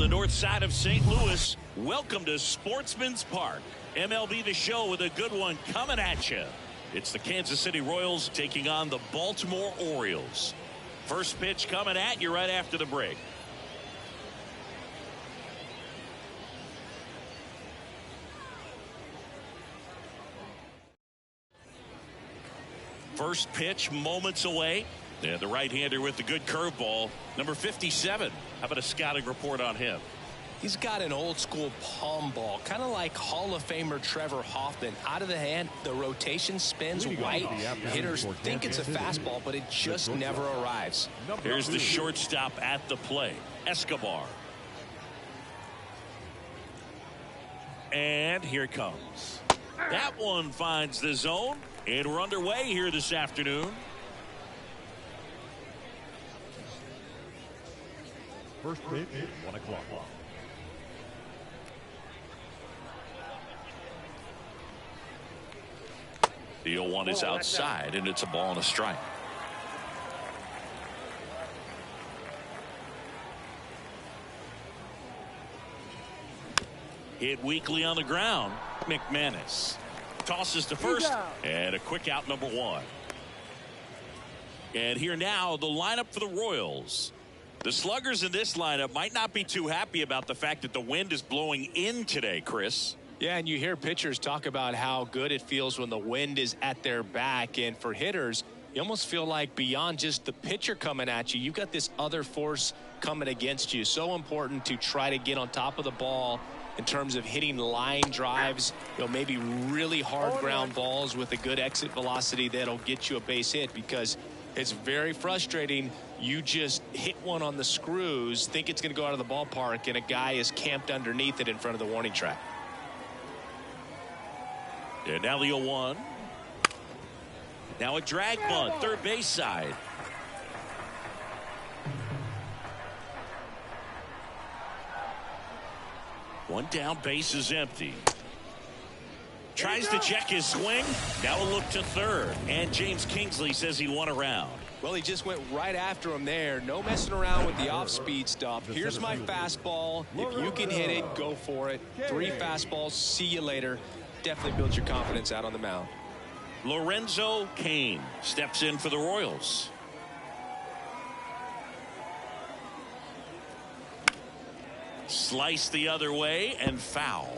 the north side of St. Louis, welcome to Sportsman's Park. MLB The Show with a good one coming at you. It's the Kansas City Royals taking on the Baltimore Orioles. First pitch coming at you right after the break. First pitch moments away. And the right-hander with the good curveball, number 57. How about a scouting report on him? He's got an old-school palm ball, kind of like Hall of Famer Trevor Hoffman. Out of the hand, the rotation spins right. Hitters think it's a fastball, but it just never arrives. Here's the shortstop at the plate, Escobar. And here it comes. That one finds the zone, and we're underway here this afternoon. First pitch, 1 o'clock. The 0-1 is outside, and it's a ball and a strike. Hit weakly on the ground. McManus tosses to first, and a quick out, number 1. And here now, the lineup for the Royals. The sluggers in this lineup might not be too happy about the fact that the wind is blowing in today, Chris. Yeah, and you hear pitchers talk about how good it feels when the wind is at their back. And for hitters, you almost feel like beyond just the pitcher coming at you, you've got this other force coming against you. So important to try to get on top of the ball in terms of hitting line drives, maybe really hard ground balls with a good exit velocity that'll get you a base hit, because it's very frustrating. You just hit one on the screws, think it's going to go out of the ballpark, and a guy is camped underneath it in front of the warning track. And now the 0-1. Now a drag bunt, third base side. One down, base is empty. Tries to check his swing. Now a look to third. And James Kingsley says he won around. Well, he just went right after him there. No messing around with the off-speed stuff. Here's my fastball. If you can hit it, go for it. 3 fastballs. See you later. Definitely builds your confidence out on the mound. Lorenzo Cain steps in for the Royals. Slice the other way and foul.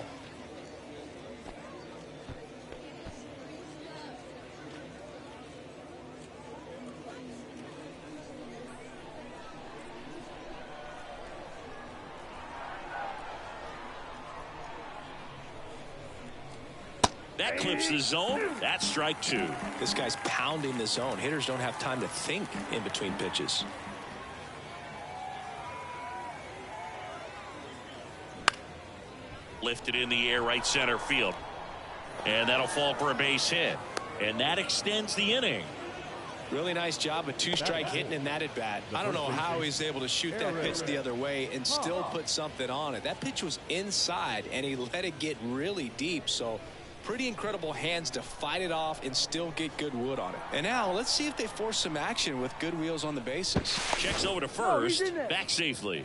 That clips the zone. That's strike 2. This guy's pounding the zone. Hitters don't have time to think in between pitches. Lifted in the air, right center field. And that'll fall for a base hit. And that extends the inning. Really nice job of 2-strike hitting in that at bat. I don't know how he's able to shoot that pitch the other way and still put something on it. That pitch was inside, and he let it get really deep. So pretty incredible hands to fight it off and still get good wood on it. And now let's see if they force some action with good wheels on the bases. Checks over to first, back safely.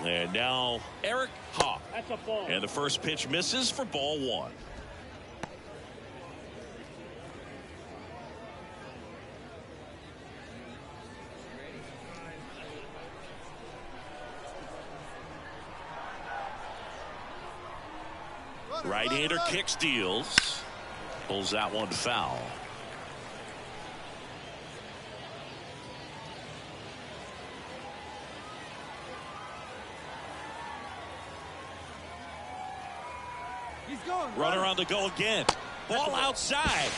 And now Eric Hawk. That's a ball. And the first pitch misses for ball 1. Right-hander kicks, deals. Pulls that one foul. Runner on the go again. Ball outside.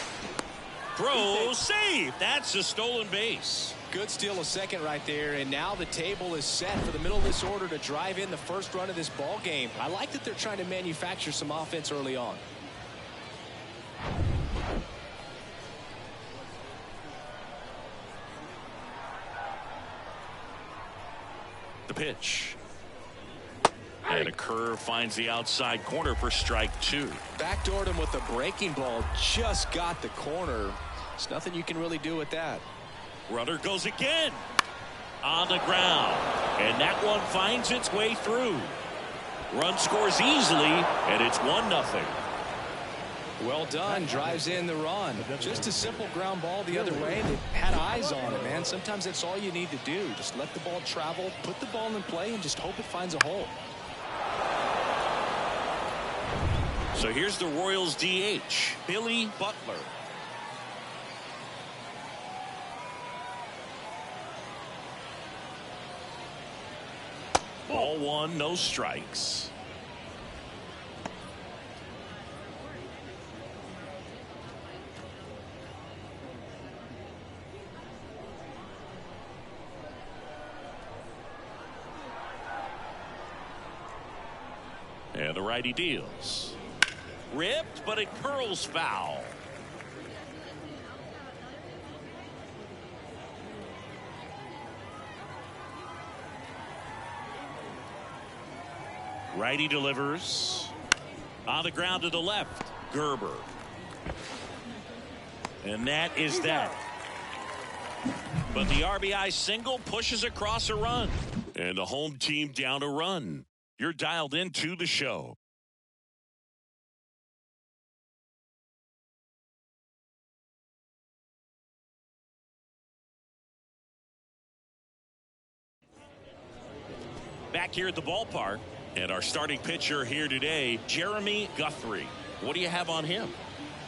Throw, save. That's a stolen base. Good steal of second right there, and now the table is set for the middle of this order to drive in the first run of this ball game. I like that they're trying to manufacture some offense early on. The pitch. And a curve finds the outside corner for strike 2. Backdoored him with a breaking ball. Just got the corner. There's nothing you can really do with that. Runner goes again. On the ground. And that one finds its way through. Run scores easily, and it's 1-0. Well done. Drives in the run. Just a simple ground ball the other way. They had eyes on it, man. Sometimes that's all you need to do. Just let the ball travel, put the ball in play, and just hope it finds a hole. So here's the Royals DH, Billy Butler. Ball 1, no strikes. And the righty deals. Ripped, but it curls foul. Righty delivers. On the ground to the left. Gerber. And that is that. But the RBI single pushes across a run. And the home team down a run. You're dialed into the show. Back here at the ballpark, and our starting pitcher here today, Jeremy Guthrie. What do you have on him?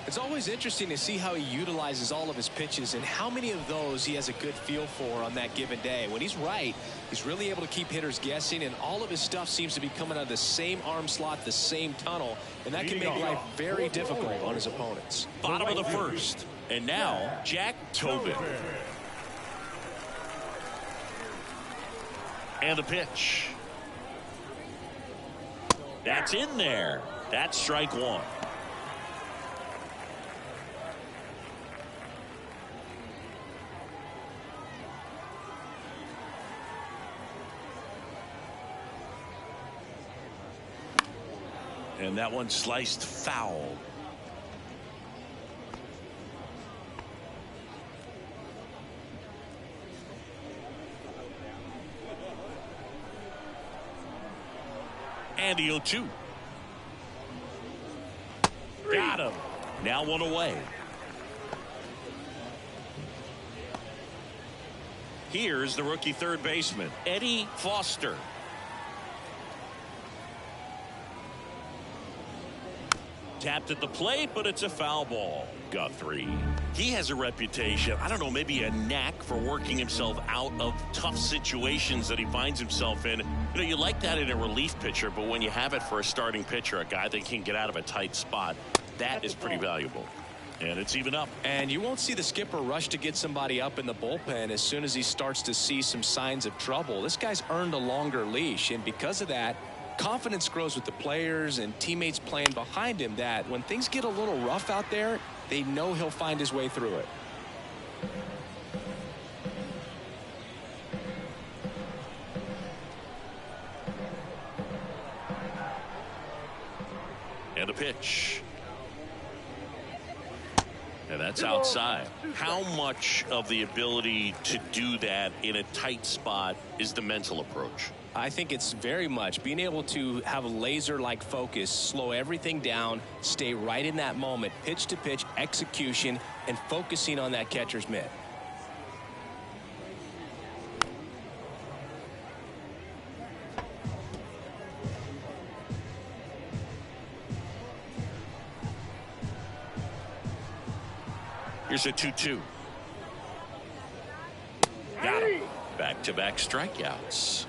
It's always interesting to see how he utilizes all of his pitches and how many of those he has a good feel for on that given day. When he's right, he's really able to keep hitters guessing, and all of his stuff seems to be coming out of the same arm slot, the same tunnel, and that can make life very difficult on his opponents. Bottom of the first, and now Jack Tobin. And the pitch. That's in there. That's strike 1. And that one sliced foul. And the 0-2. Got him. Now one away. Here's the rookie third baseman, Eddie Foster. Tapped at the plate, but it's a foul ball. Guthrie. He has a reputation, I don't know, maybe a knack for working himself out of tough situations that he finds himself in. You know, you like that in a relief pitcher, but when you have it for a starting pitcher, a guy that can get out of a tight spot, that is pretty valuable. And it's even up. And you won't see the skipper rush to get somebody up in the bullpen as soon as he starts to see some signs of trouble. This guy's earned a longer leash, and because of that, confidence grows with the players and teammates playing behind him, that when things get a little rough out there, they know he'll find his way through it. And a pitch. And that's outside. How much of the ability to do that in a tight spot is the mental approach? I think it's very much being able to have a laser-like focus, slow everything down, stay right in that moment, pitch to pitch, execution, and focusing on that catcher's mitt. Here's a 2-2. Got him. Back-to-back strikeouts.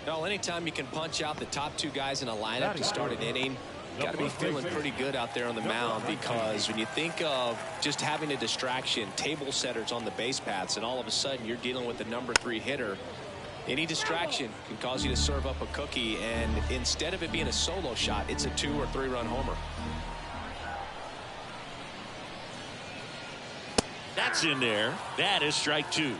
Well, anytime you can punch out the top two guys in a lineup to start an inning, got to be feeling pretty good out there on the mound, because when you think of just having a distraction, table setters on the base paths, and all of a sudden you're dealing with the number 3 hitter, any distraction can cause you to serve up a cookie, and instead of it being a solo shot, it's a 2 or 3 run homer. That's in there. That is strike 2.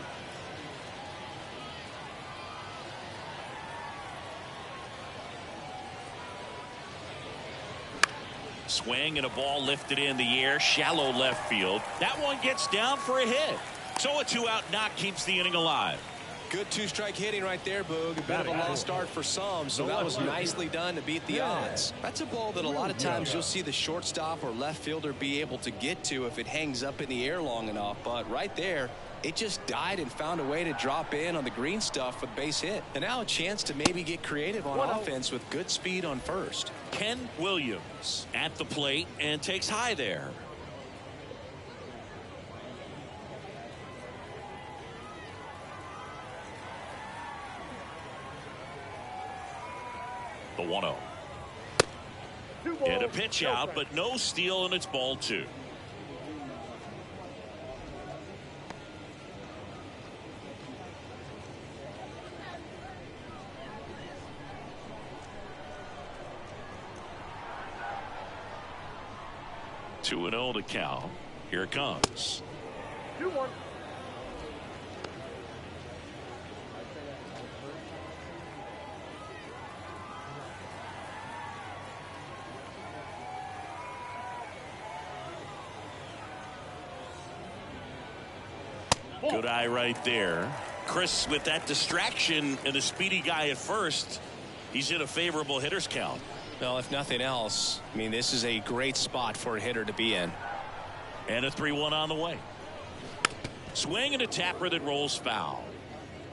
Swing and a ball lifted in the air, shallow left field. That one gets down for a hit. So a 2-out knock keeps the inning alive. Good two-strike hitting right there, Boog. A bit of a lost start for some, so that was nicely done to beat the odds. That's a ball that a lot of times you'll see the shortstop or left fielder be able to get to if it hangs up in the air long enough. But right there, it just died and found a way to drop in on the green stuff with base hit. And now a chance to maybe get creative on offense with good speed on first. Ken Williams at the plate and takes high there. The 1-0. And a pitch out, but no steal, and it's ball 2. Two and 0 to Cal. Here it comes. 2-1. Good eye right there. Chris, with that distraction and a speedy guy at first, he's in a favorable hitter's count. Well, if nothing else, I mean, this is a great spot for a hitter to be in. And a 3-1 on the way. Swing and a tapper that rolls foul.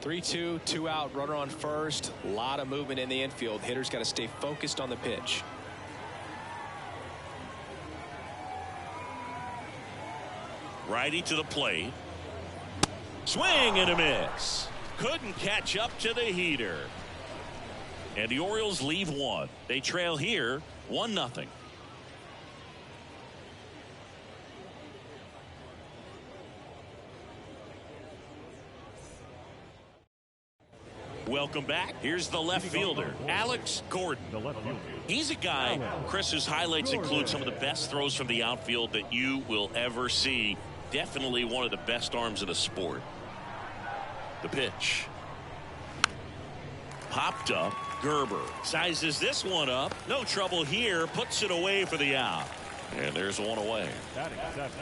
3-2, 2-out, runner on first. A lot of movement in the infield. Hitter's got to stay focused on the pitch. Righty to the plate. Swing and a miss. Couldn't catch up to the heater. And the Orioles leave one. They trail here 1-0. Welcome back. Here's the left fielder, Alex Gordon. The left fielder. He's a guy, Chris, whose highlights include some of the best throws from the outfield that you will ever see. Definitely one of the best arms of the sport. The pitch. Popped up. Gerber sizes this one up. No trouble here. Puts it away for the out. And there's one away. Batting seventh.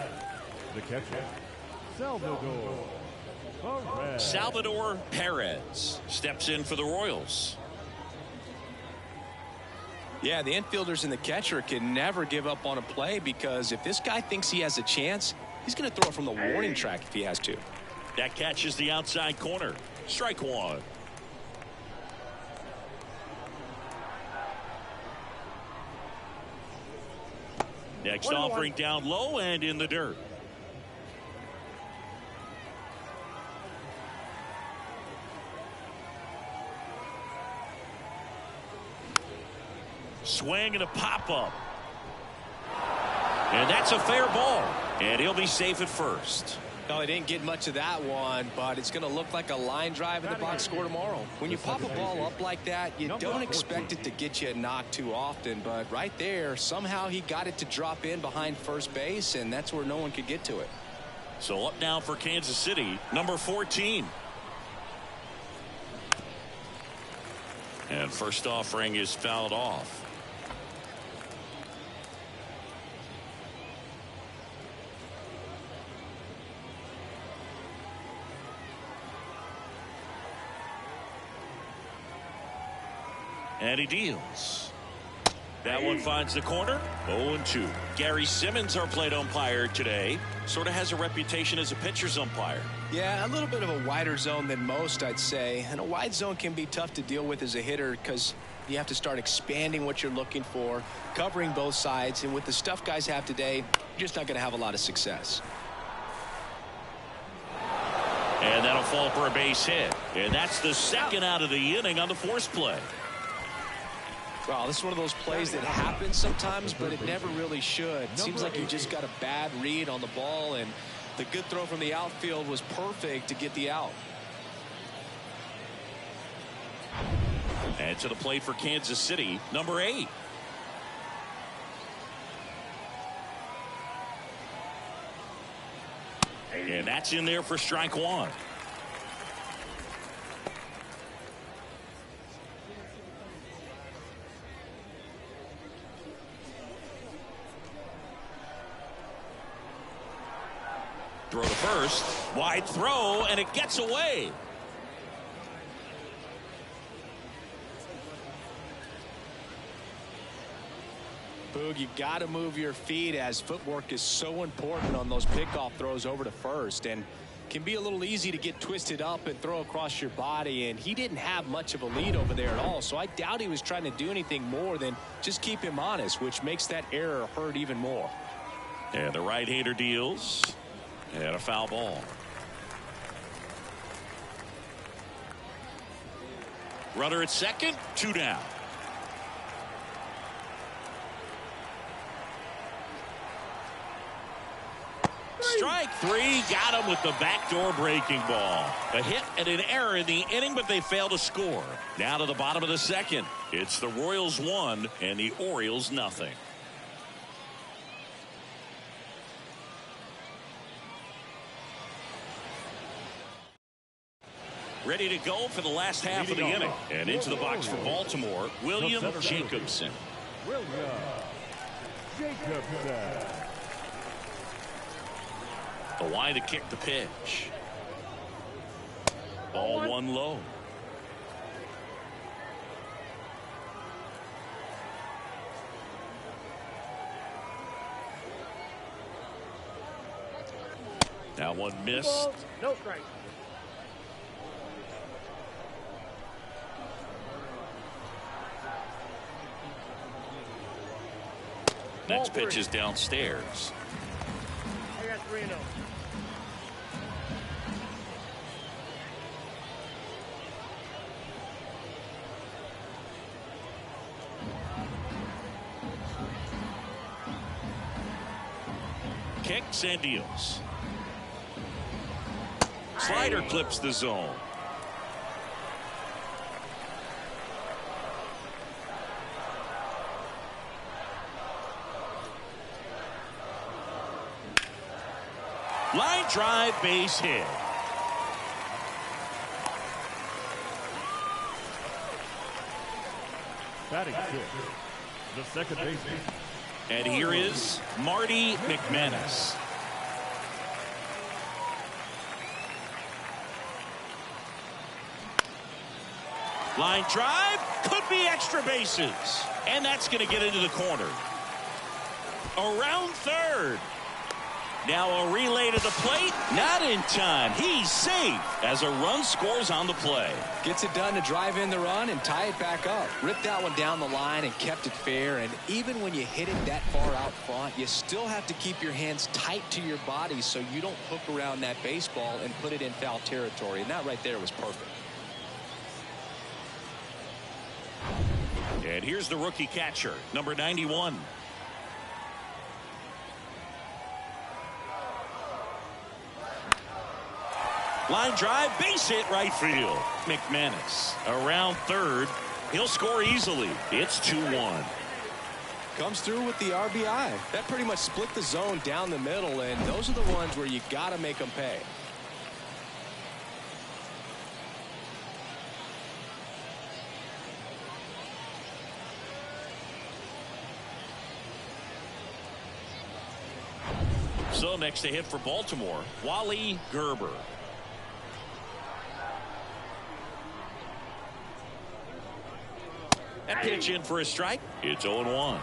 The catcher, Salvador Perez. Salvador Perez steps in for the Royals. Yeah, the infielders and the catcher can never give up on a play, because if this guy thinks he has a chance, he's going to throw it from the warning track if he has to. That catches the outside corner. Strike one. Next offering down low and in the dirt. Swing and a pop-up. And that's a fair ball. And he'll be safe at first. Well, he didn't get much of that one, but it's going to look like a line drive in the box score tomorrow. When you pop a ball up like that, you don't expect it to get you a knock too often. But right there, somehow he got it to drop in behind first base, and that's where no one could get to it. So up now for Kansas City, number 14. And first offering is fouled off. And he deals. That one finds the corner. 0-2. Gary Simmons, our plate umpire today, sort of has a reputation as a pitcher's umpire. Yeah, a little bit of a wider zone than most, I'd say. And a wide zone can be tough to deal with as a hitter, because you have to start expanding what you're looking for, covering both sides. And with the stuff guys have today, you're just not going to have a lot of success. And that'll fall for a base hit. And that's the second out of the inning on the force play. Well, this is one of those plays that happens sometimes, but it never really should. It seems like you just got a bad read on the ball, and the good throw from the outfield was perfect to get the out. And to the plate for Kansas City, number 8. And that's in there for strike one. Throw to first. Wide throw, and it gets away. Boog, you got to move your feet, as footwork is so important on those pickoff throws over to first, and can be a little easy to get twisted up and throw across your body, and he didn't have much of a lead over there at all, so I doubt he was trying to do anything more than just keep him honest, which makes that error hurt even more. And the right-hander deals, and a foul ball. Runner at second, 2 down. Strike 3, got him with the backdoor breaking ball. A hit and an error in the inning, but they fail to score. Now to the bottom of the second. It's the Royals 1 and the Orioles nothing. Ready to go for the last half of the inning. And into the box for Baltimore, William Jacobson. William Jacobson. The wide to kick the pitch. Ball 1 low. Now one missed. No strike. Next pitch is downstairs. I got 3-0. Kicks and deals. Slider clips the zone. Line drive, base hit. Batting six, the second baseman. And here is Marty McManus. Line drive, could be extra bases. And that's going to get into the corner. Around third. Now a relay to the plate. Not in time. He's safe as a run scores on the play. Gets it done to drive in the run and tie it back up. Ripped that one down the line and kept it fair. And even when you hit it that far out front, you still have to keep your hands tight to your body so you don't hook around that baseball and put it in foul territory. And that right there was perfect. And here's the rookie catcher, number 91. Line drive, base hit, right field. McManus around third. He'll score easily. It's 2-1. Comes through with the RBI. That pretty much split the zone down the middle, and those are the ones where you got to make them pay. So next to hit for Baltimore, Wally Gerber. That pitch in for a strike. It's 0-1.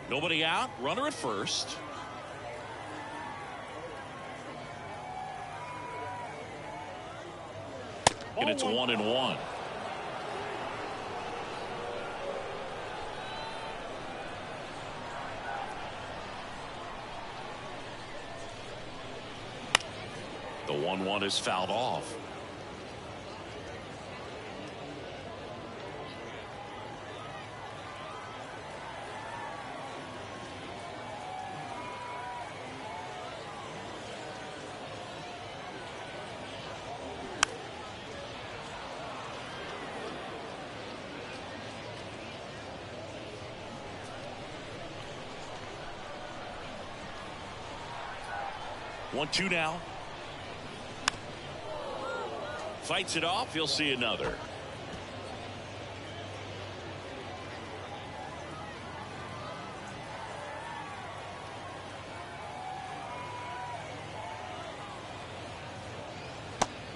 Nobody out. Runner at first. And it's 1-1. The 1-1 is fouled off. One-two now. Fights it off. He'll see another.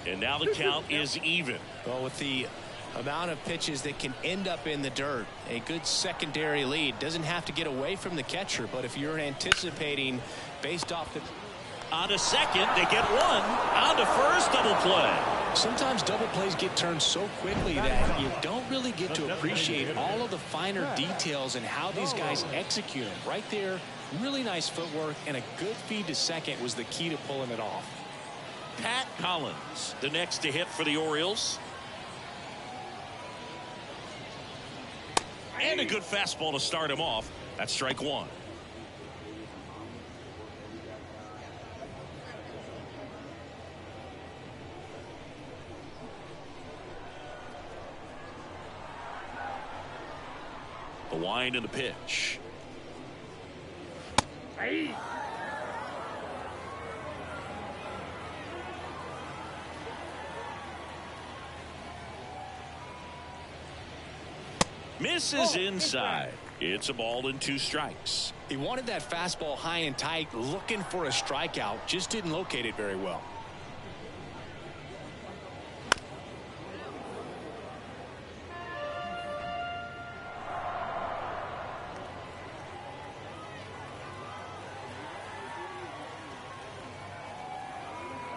And now the count is even. Well, with the amount of pitches that can end up in the dirt, a good secondary lead doesn't have to get away from the catcher, but if you're anticipating based off the on to second, they get one. On to first, double play. Sometimes double plays get turned so quickly that you don't really get to appreciate all of the finer details and how these guys execute them. Right there, really nice footwork, and a good feed to second was the key to pulling it off. Pat Collins, the next to hit for the Orioles. And a good fastball to start him off. That's strike one. The wind and the pitch. Hey. Misses inside. It's a ball and 2 strikes. He wanted that fastball high and tight, looking for a strikeout, just didn't locate it very well.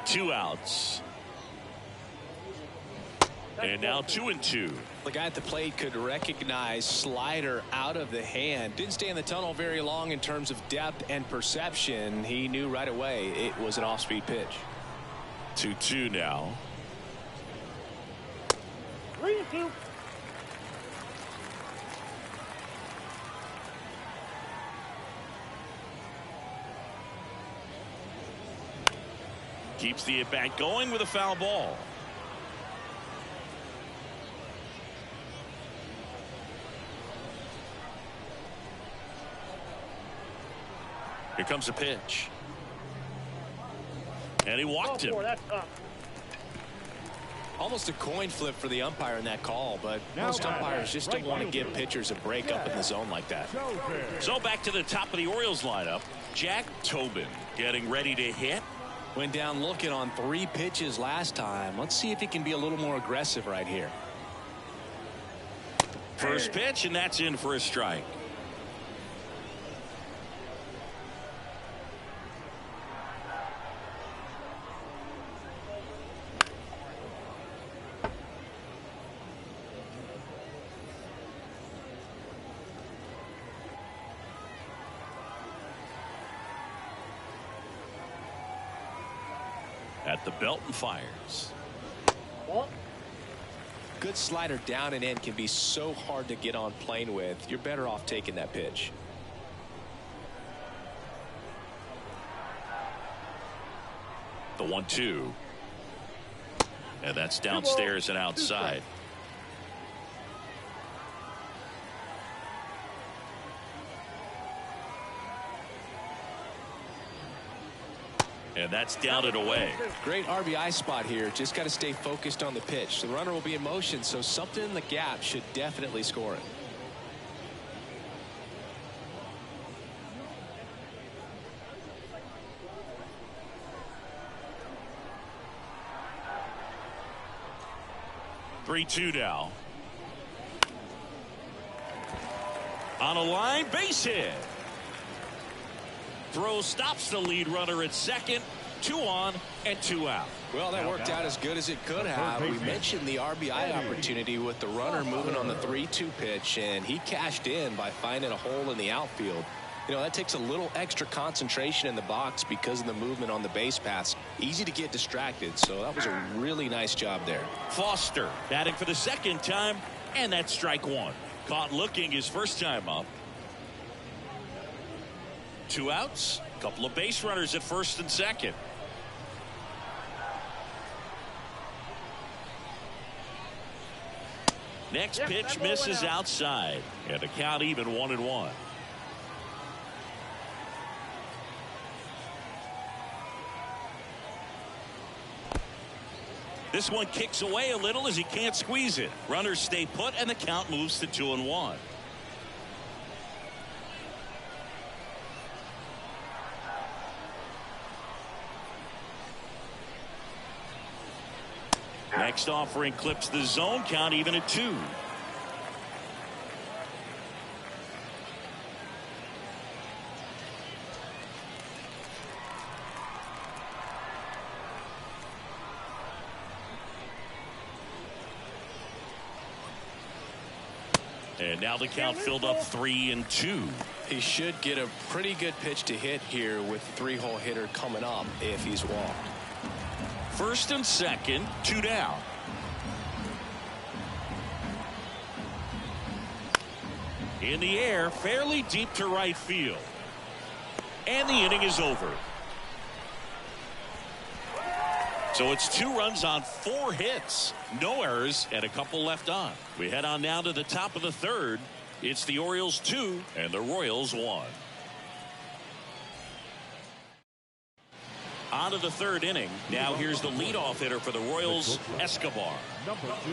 Two outs. And now 2-2. The guy at the plate could recognize slider out of the hand. Didn't stay in the tunnel very long in terms of depth and perception. He knew right away it was an off-speed pitch. 2-2 now. 3-2. Keeps the at-bat going with a foul ball. Here comes a pitch. And he walked him. That's up. Almost a coin flip for the umpire in that call, but most umpires just don't want to give pitchers a break up in the zone like that. So back to the top of the Orioles lineup. Jack Tobin getting ready to hit. Went down looking on 3 pitches last time. Let's see if he can be a little more aggressive right here. First pitch, and that's in for a strike. At the belt and fires. Good slider down and in can be so hard to get on plane with. You're better off taking that pitch. The 1-2. And that's downstairs and outside. And that's down and away. Great RBI spot here. Just got to stay focused on the pitch. The runner will be in motion, so something in the gap should definitely score it. Three-two now. On a line, base hit. Throw stops the lead runner at second. 2 on and 2 out. Well, that worked out as good as it could have. We mentioned the RBI opportunity with the runner moving on the 3-2 pitch, and he cashed in by finding a hole in the outfield. You know, that takes a little extra concentration in the box because of the movement on the base pass. Easy to get distracted, so that was a really nice job there. Foster batting for the second time, and that's strike 1. Caught looking his first time up. 2 outs, a couple of base runners at first and second. Next pitch misses outside, and the count even 1-1. This one kicks away a little as he can't squeeze it. Runners stay put, and the count moves to 2-1. Next offering clips the zone count even at 2. And now the count filled up 3-2. He should get a pretty good pitch to hit here with the 3-hole hitter coming up if he's walked. First and second, 2 down. In the air, fairly deep to right field. And the inning is over. So it's 2 runs on 4 hits. No errors and a couple left on. We head on now to the top of the 3rd. It's the Orioles 2 and the Royals 1. On to the 3rd inning. Now here's the leadoff hitter for the Royals, Escobar.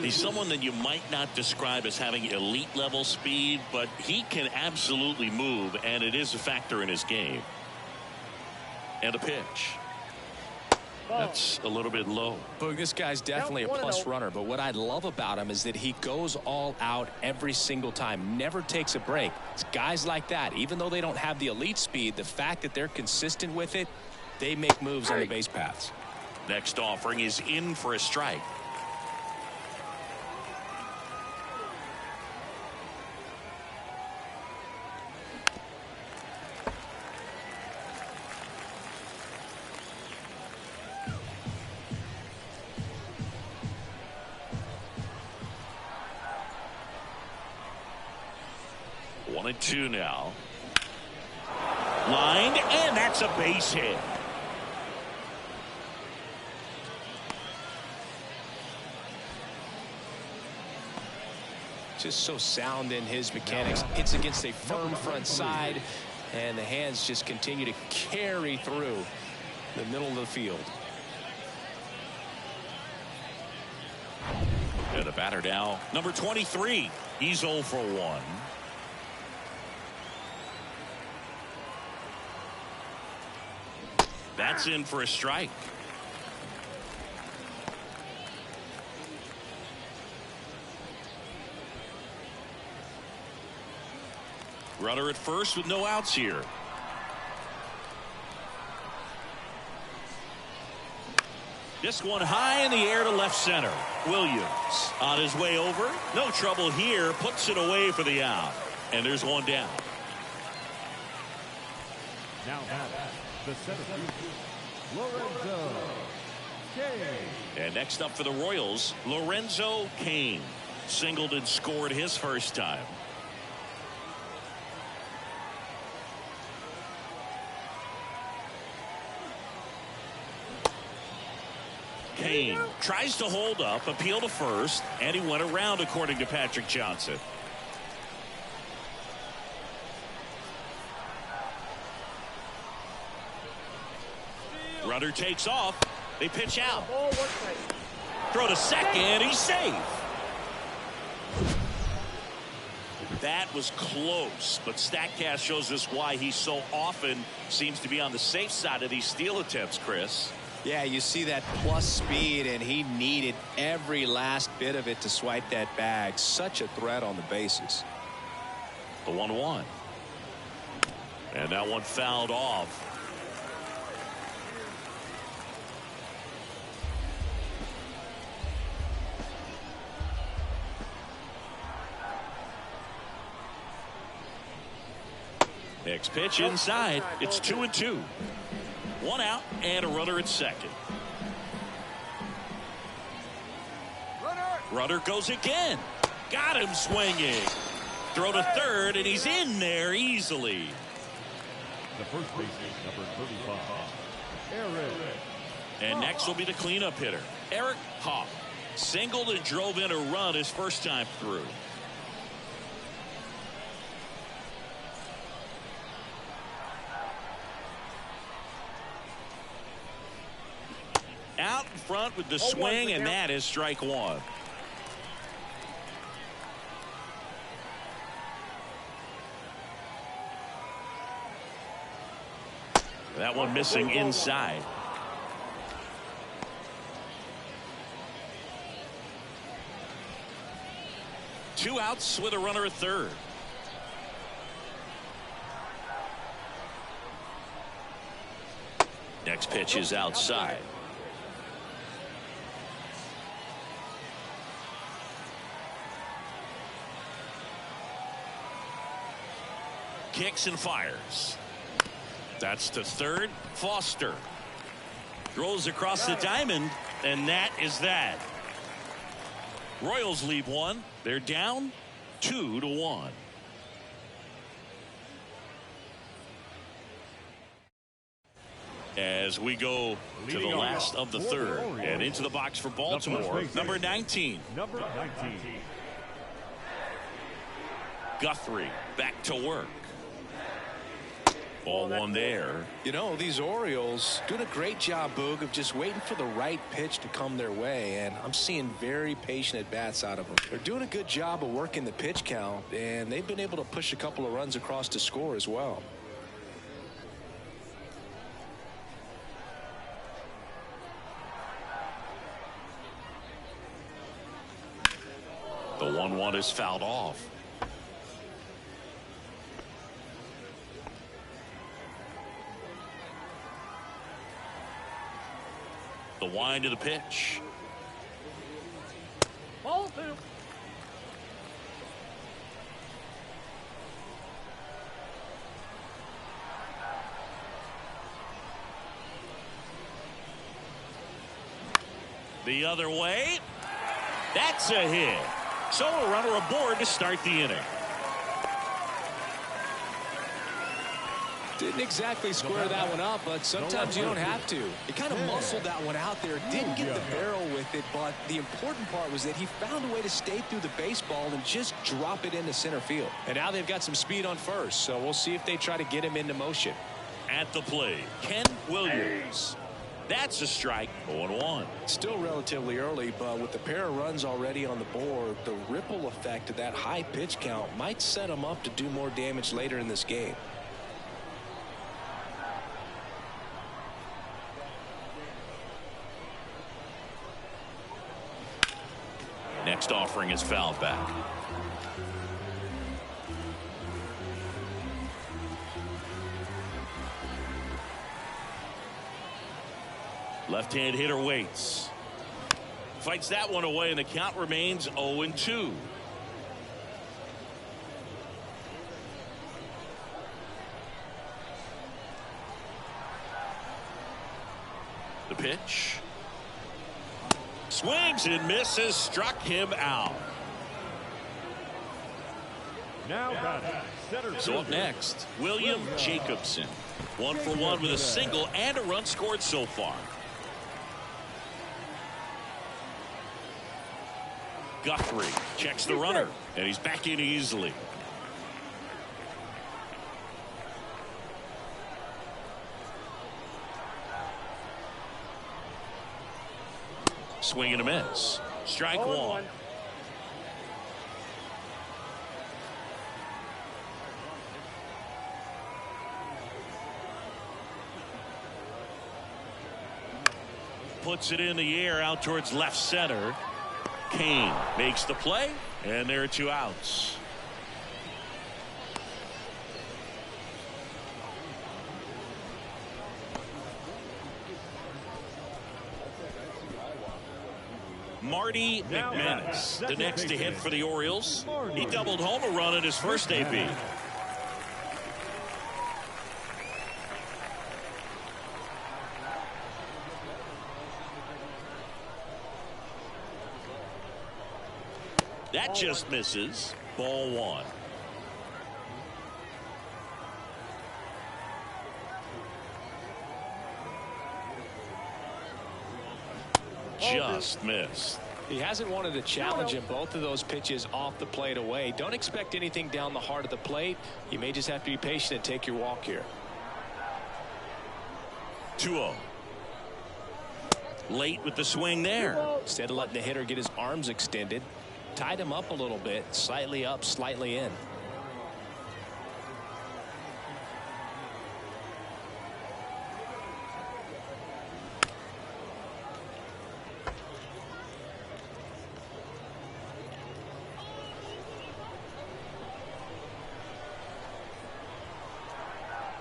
He's someone that you might not describe as having elite level speed, but he can absolutely move, and it is a factor in his game. And a pitch. That's a little bit low. Boog, this guy's definitely a plus runner, but what I love about him is that he goes all out every single time, never takes a break. It's guys like that, even though they don't have the elite speed, the fact that they're consistent with it, they make moves on the base paths. Next offering is in for a strike. One and 2 now. Lined, and that's a base hit. Just so sound in his mechanics. Hits against a firm front side, and the hands just continue to carry through the middle of the field. And the batter now, number 23. He's 0 for 1. That's in for a strike. Runner at first with no outs here. This one high in the air to left center. Williams on his way over. No trouble here. Puts it away for the out. And there's one down. Now the center fielder, Lorenzo Cain. And next up for the Royals, Lorenzo Cain. Singled and scored his first time. Cain tries to hold up, appeal to first, and he went around, according to Patrick Johnson. Runner takes off. They pitch out. Throw to second. He's safe. That was close, but StatCast shows us why he so often seems to be on the safe side of these steal attempts, Chris. Yeah, you see that plus speed, and he needed every last bit of it to swipe that bag. Such a threat on the bases. The 1-1. And that one fouled off. Next pitch inside. It's 2-2. 1 out and a runner at second. Runner goes again. Got him swinging. Throw to third, and he's in there easily. The first baseman, number 35, Eric. And next will be the cleanup hitter, Eric Hawk. Singled and drove in a run his first time through. Out in front with the swing, and that is strike one. That one missing inside. 2 outs with a runner at third. Next pitch is outside. Kicks and fires. That's to third. Foster rolls across the diamond, and that is that. Royals leave one. They're down 2-1. As we go to the last of the third and into the box for Baltimore, number 19. Number 19. Guthrie back to work. Ball one there. You know, these Orioles doing a great job, Boog, of just waiting for the right pitch to come their way, and I'm seeing very patient at-bats out of them. They're doing a good job of working the pitch count, and they've been able to push a couple of runs across to score as well. The 1-1 is fouled off. The wind of the pitch. Ball 2. The other way. That's a hit. So a runner aboard to start the inning. Didn't exactly square that one up, but sometimes you don't have to. He kind of muscled that one out there. Didn't get the barrel with it, but the important part was that he found a way to stay through the baseball and just drop it into center field. And now they've got some speed on first, so we'll see if they try to get him into motion. At the plate, Ken Williams. That's a strike. 0-1. Still relatively early, but with the pair of runs already on the board, the ripple effect of that high pitch count might set him up to do more damage later in this game. Next offering is fouled back. Left-hand hitter waits. Fights that one away, and the count remains 0-2. The pitch. Swings and misses, struck him out. Now batting, center So up next, William Jacobson. 1 for 1 with a single and a run scored so far. Guthrie checks the runner, and he's back in easily. Swing and a miss. Strike one. Puts it in the air out towards left center. Kane makes the play, and there are 2 outs. Marty McManus, the next to hit for the Orioles. He doubled home a run in his first AB. That just misses. Ball 1. Just missed. He hasn't wanted a challenge in both of those pitches off the plate away. Don't expect anything down the heart of the plate. You may just have to be patient and take your walk here. 2-0. Late with the swing there. Instead of letting the hitter get his arms extended, tied him up a little bit, slightly up, slightly in.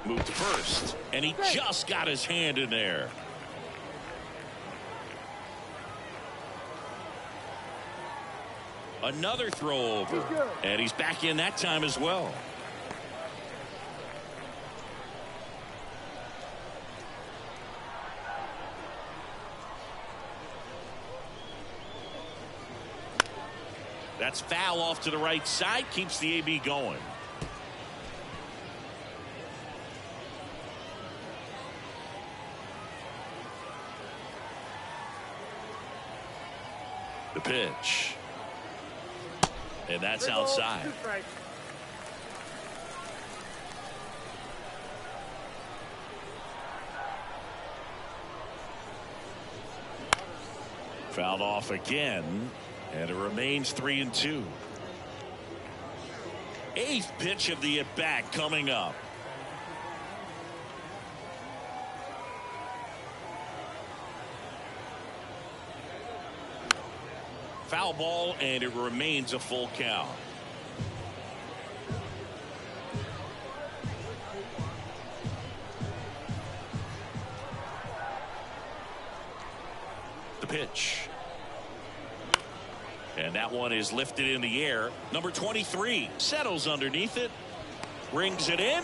Moved to first, and he just got his hand in there. Another throw over, and he's back in that time as well. That's foul off to the right side, keeps the AB going. The pitch. And that's outside. Fouled off again, and it remains 3-2. Eighth pitch of the at-bat coming up. Foul ball, and it remains a full count. The pitch. And that one is lifted in the air. Number 23 settles underneath it, brings it in,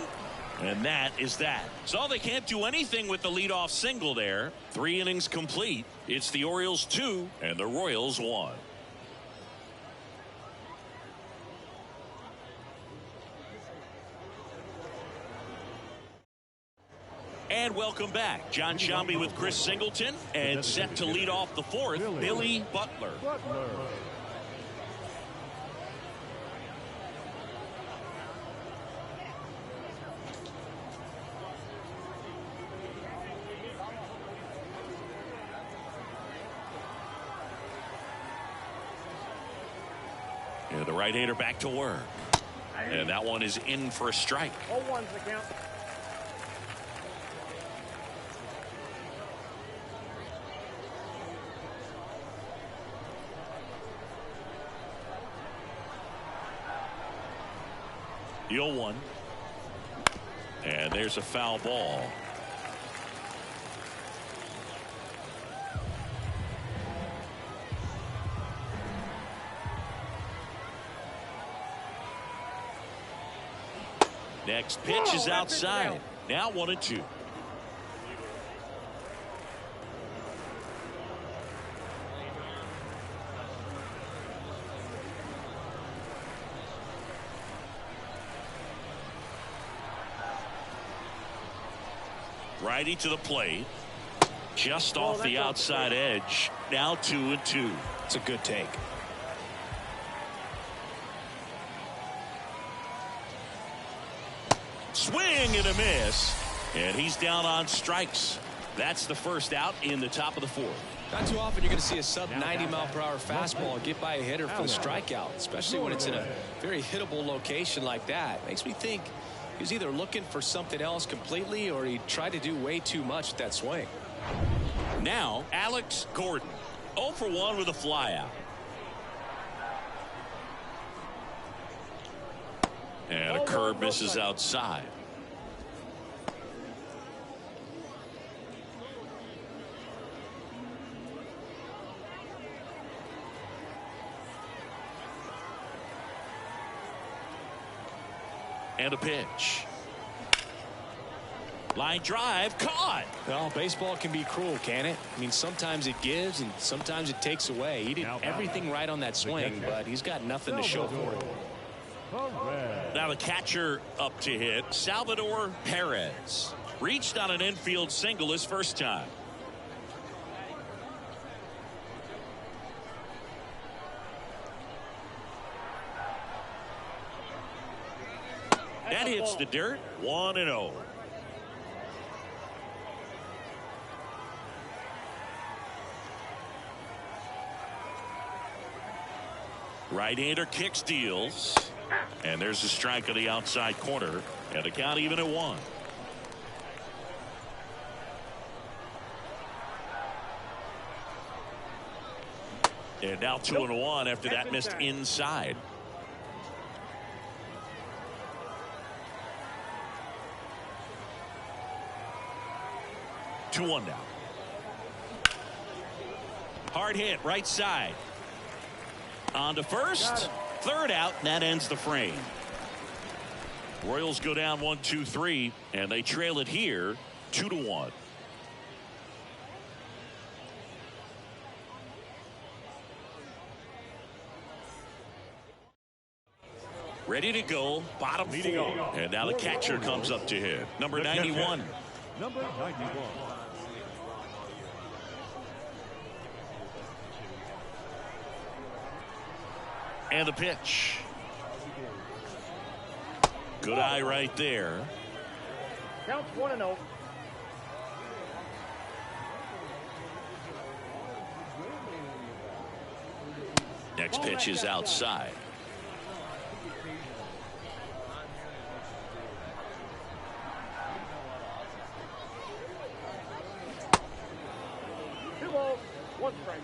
and that is that. So they can't do anything with the leadoff single there. 3 innings complete. It's the Orioles 2 and the Royals 1. And welcome back. John Sciambi with Chris Singleton, and set to lead off the fourth, Billy Butler. And the right-hander back to work. And that one is in for a strike. 0-1's the count. The 0-1. And there's a foul ball. Next pitch is outside. Now 1-2. Righty to the plate. Just off the outside edge. Now 2-2. It's a good take. Swing and a miss. And he's down on strikes. That's the first out in the top of the fourth. Not too often you're going to see a sub 90-mile-per-hour fastball get by a hitter for the strikeout, especially when it's in a very hittable location like that. Makes me think he was either looking for something else completely or he tried to do way too much with that swing. Now Alex Gordon, 0 for 1 with a flyout. And a curve misses outside. And a pitch. Line drive, caught. Well, baseball can be cruel, can it? I mean, sometimes it gives and sometimes it takes away. He did everything right on that swing, but he's got nothing to show for it. Now the catcher up to hit, Salvador Perez. Reached on an infield single his first time. That hits the dirt. 1-0. Right-hander kicks, deals. And there's a strike on the outside corner. And the count even at 1. And now 2-1 after that missed inside. 2-1 now. Hard hit right side. On to first. Third out, and that ends the frame. Royals go down 1-2-3, and they trail it here 2-1. Ready to go, bottom four. And now the catcher comes up to hit. Number 91. Number 91. And the pitch. Good eye right there. Counts 1-0. Next pitch is outside. Two balls, one strike.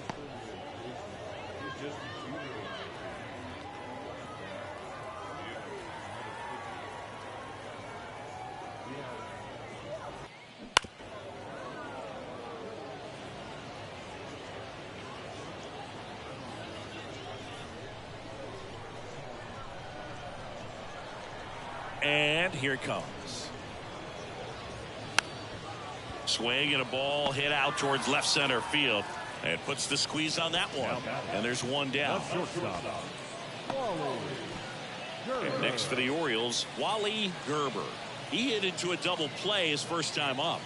And here it comes. Swing and a ball hit out towards left center field. And puts the squeeze on that one. And there's one down. And next for the Orioles, Wally Gerber. He hit into a double play his first time up.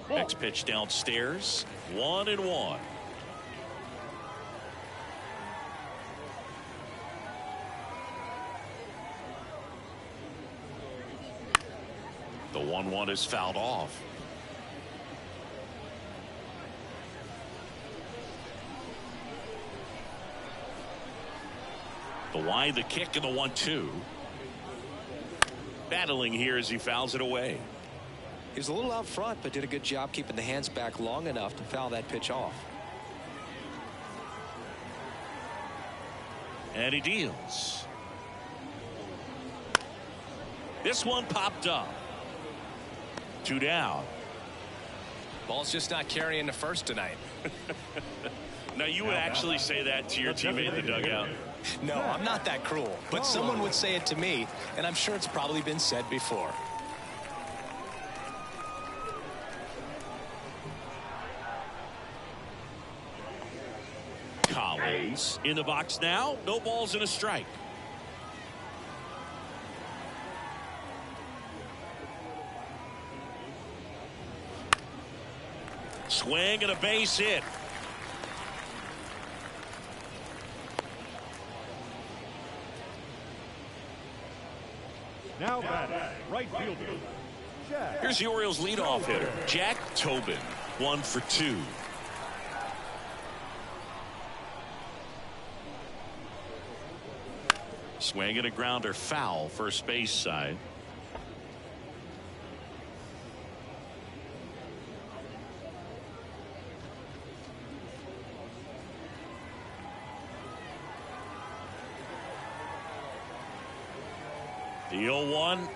Next pitch downstairs. 1-1. The 1-1 is fouled off. The wide, the kick, and the 1-2. Battling here as he fouls it away. He was a little out front, but did a good job keeping the hands back long enough to foul that pitch off. And he deals. This one popped up. 2 down. Ball's just not carrying the first tonight. Now, you would actually say that to your teammate in the dugout. No, I'm not that cruel, but someone would say it to me, and I'm sure it's probably been said before. Collins in the box now. No balls and a strike. Swing and a base hit. Now batting, right fielder, Jack. Here's the Orioles leadoff hitter, Jack Tobin. 1 for 2. Swing and a grounder foul, first base side. The 0-1.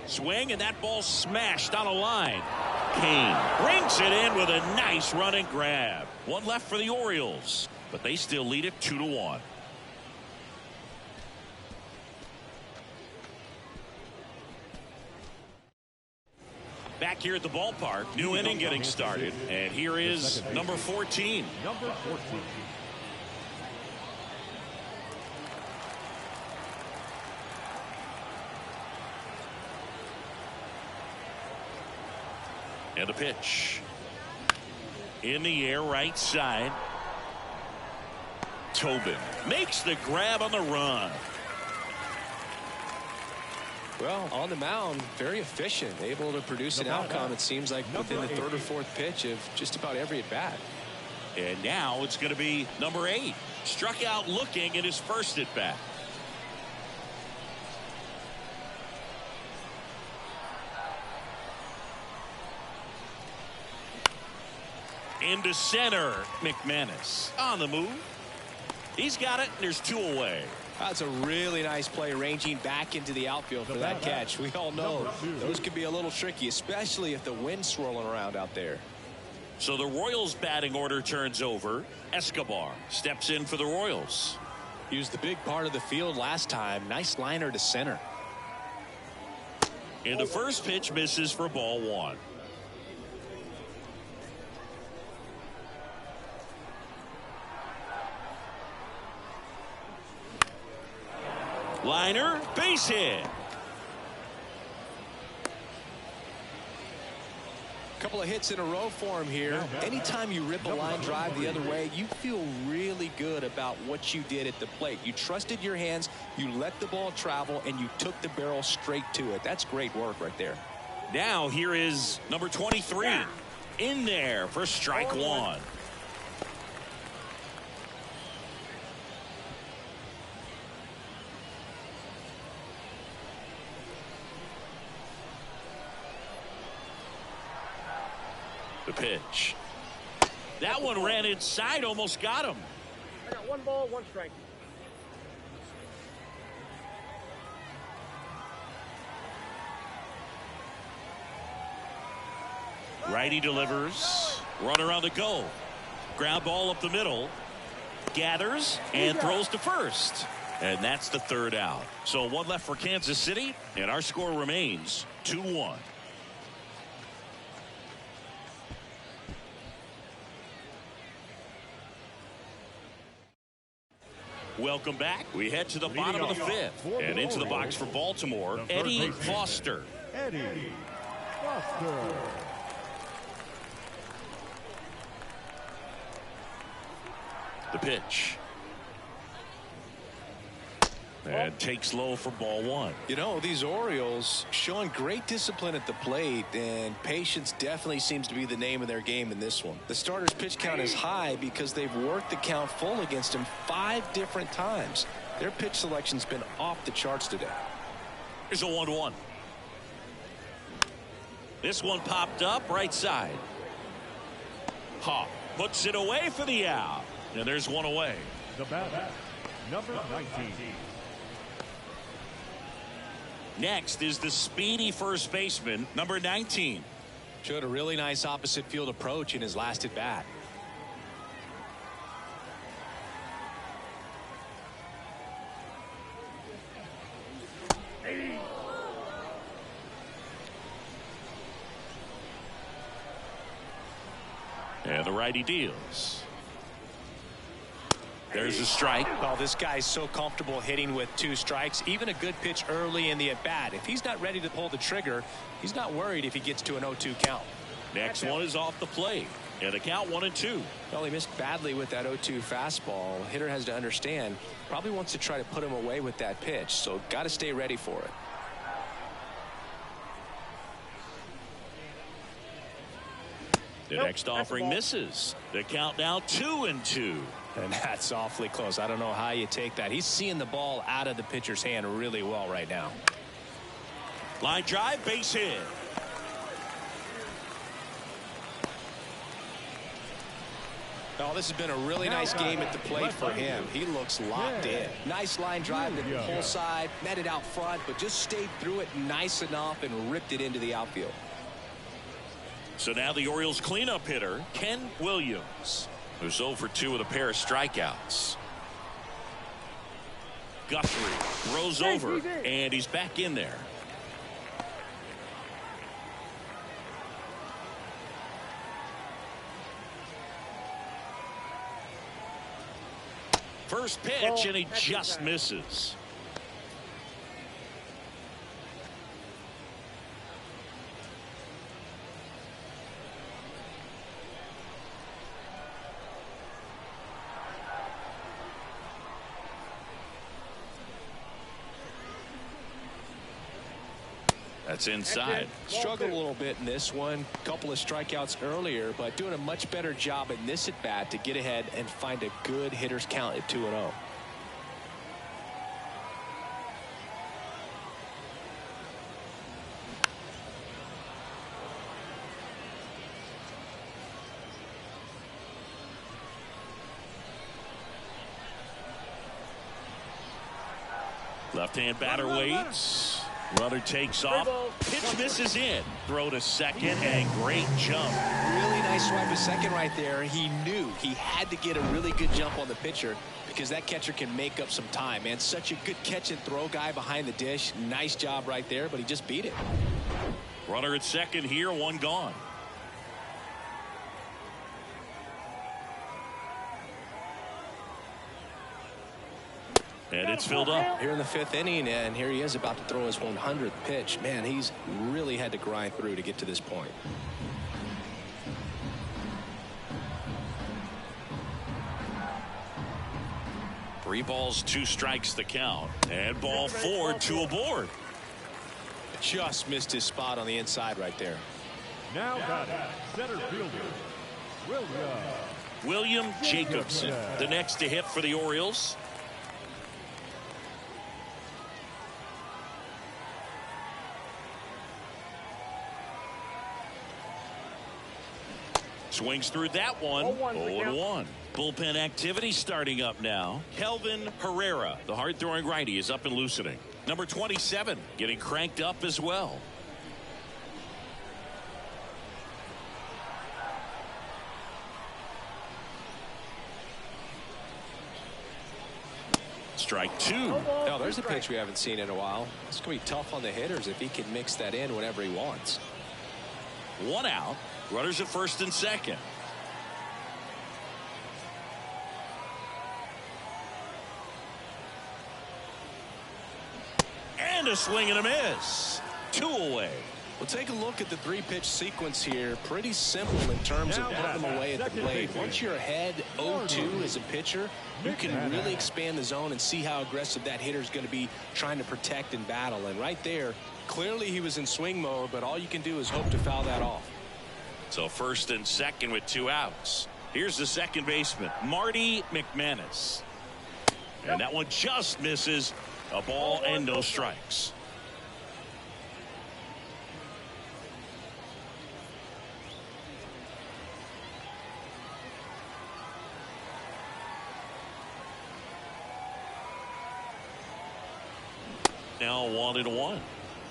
Swing, and that ball smashed on a line. Kane brings it in with a nice running grab. One left for the Orioles, but they still lead it 2-1. Back here at the ballpark, new inning getting started, and here is number 14. Number 14. And a pitch. In the air, right side. Tobin makes the grab on the run. Well, on the mound, very efficient, able to produce an outcome, it seems like, within the third or fourth pitch of just about every at-bat. And now it's going to be number 8. Struck out looking at his first at-bat. Into center, McManus on the move. He's got it, and there's 2 away. That's a really nice play, ranging back into the outfield for that catch. We all know those can be a little tricky, especially if the wind's swirling around out there. So the Royals batting order turns over. Escobar steps in for the Royals. He was the big part of the field last time. Nice liner to center. And the first pitch misses for ball 1. Liner, base hit. Couple of hits in a row for him here. Anytime you rip a line drive the other way, you feel really good about what you did at the plate. You trusted your hands, you let the ball travel, and you took the barrel straight to it. That's great work right there. Now here is number 23 in there for strike 1. The pitch. That one ran inside, almost got him. I got 1 ball, 1 strike. Righty delivers. Runner on the go. Ground ball up the middle. Gathers and throws to first. And that's the 3rd out. So 1 left for Kansas City, and our score remains 2-1. Welcome back. We head to the bottom of the 5th. And into the box for Baltimore, Eddie Foster. Eddie Foster. The pitch. And takes low for ball 1. You know, these Orioles showing great discipline at the plate, and patience definitely seems to be the name of their game in this one. The starter's pitch count is high because they've worked the count full against him 5 different times. Their pitch selection's been off the charts today. Here's a 1-1. This one popped up right side. Hawk puts it away for the out. And there's 1 away. The batter, number 19. Next is the speedy first baseman, number 19. Showed a really nice opposite field approach in his last at bat. And the righty deals. There's a strike. Oh, this guy's so comfortable hitting with 2 strikes. Even a good pitch early in the at-bat. If he's not ready to pull the trigger, he's not worried if he gets to an 0-2 count. Next one is off the plate. And the count 1-2. Well, he missed badly with that 0-2 fastball. Hitter has to understand, probably wants to try to put him away with that pitch. So got to stay ready for it. The next offering misses. The count now 2-2. And that's awfully close. I don't know how you take that. He's seeing the ball out of the pitcher's hand really well right now. Line drive, base hit. Oh, this has been a really nice game at the plate for him. He looks locked in. Nice line drive to the pull side, met it out front, but just stayed through it nice enough and ripped it into the outfield. So now the Orioles cleanup hitter, Ken Williams, who's 0 for 2 with a pair of strikeouts. Guthrie throws over, and he's back in there. First pitch, and he just misses. That's inside. Struggled a little bit in this one. A couple of strikeouts earlier, but doing a much better job in this at bat to get ahead and find a good hitter's count at 2-0. Left-hand batter waits. Runner takes off. Pitch misses in. Throw to second and great jump. Really nice swipe to second right there. He knew he had to get a really good jump on the pitcher because that catcher can make up some time, man. Such a good catch and throw guy behind the dish. Nice job right there, but he just beat it. Runner at second here, one gone. And it's filled up. Here in the 5th inning, and here he is about to throw his 100th pitch. Man, he's really had to grind through to get to this point. Three balls, 2 strikes the count. And ball 4, 2 aboard. Just missed his spot on the inside right there. Now batting, center fielder, William Jacobson, the next to hit for the Orioles. Swings through that one. 0-1. Bullpen activity starting up now. Kelvin Herrera, the hard-throwing righty, is up and loosening. Number 27 getting cranked up as well. Strike 2. Now there's a pitch we haven't seen in a while. It's going to be tough on the hitters if he can mix that in whenever he wants. 1 out. Runners at first and second. And a swing and a miss. 2 away. Well, take a look at the 3-pitch sequence here. Pretty simple in terms of putting them away at the plate. Once you're ahead 0-2 as a pitcher, you can really expand the zone and see how aggressive that hitter is going to be trying to protect and battle. And right there, clearly he was in swing mode, but all you can do is hope to foul that off. So first and second with 2 outs. Here's the second baseman, Marty McManus. And that one just misses. A ball and no strikes. Now 1-1.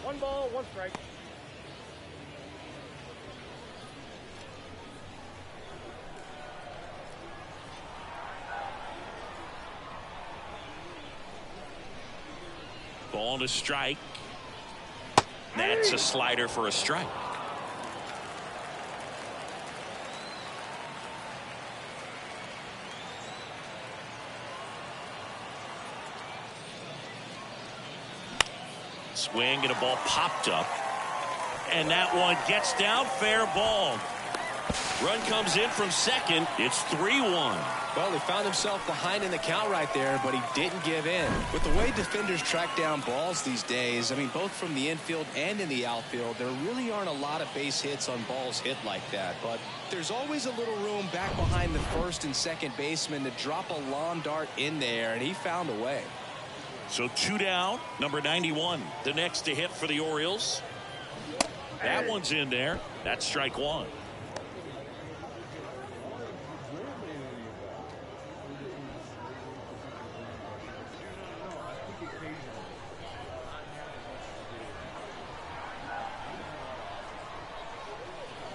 1 ball, 1 strike. Ball to strike. That's a slider for a strike. Swing and a ball popped up. And that one gets down. Fair ball. Run comes in from second. It's 3-1. Well, he found himself behind in the count right there, but he didn't give in. With the way defenders track down balls these days, I mean, both from the infield and in the outfield, there really aren't a lot of base hits on balls hit like that. But there's always a little room back behind the first and second baseman to drop a lawn dart in there, and he found a way. So 2 down. Number 91, the next to hit for the Orioles. That one's in there. That's strike 1.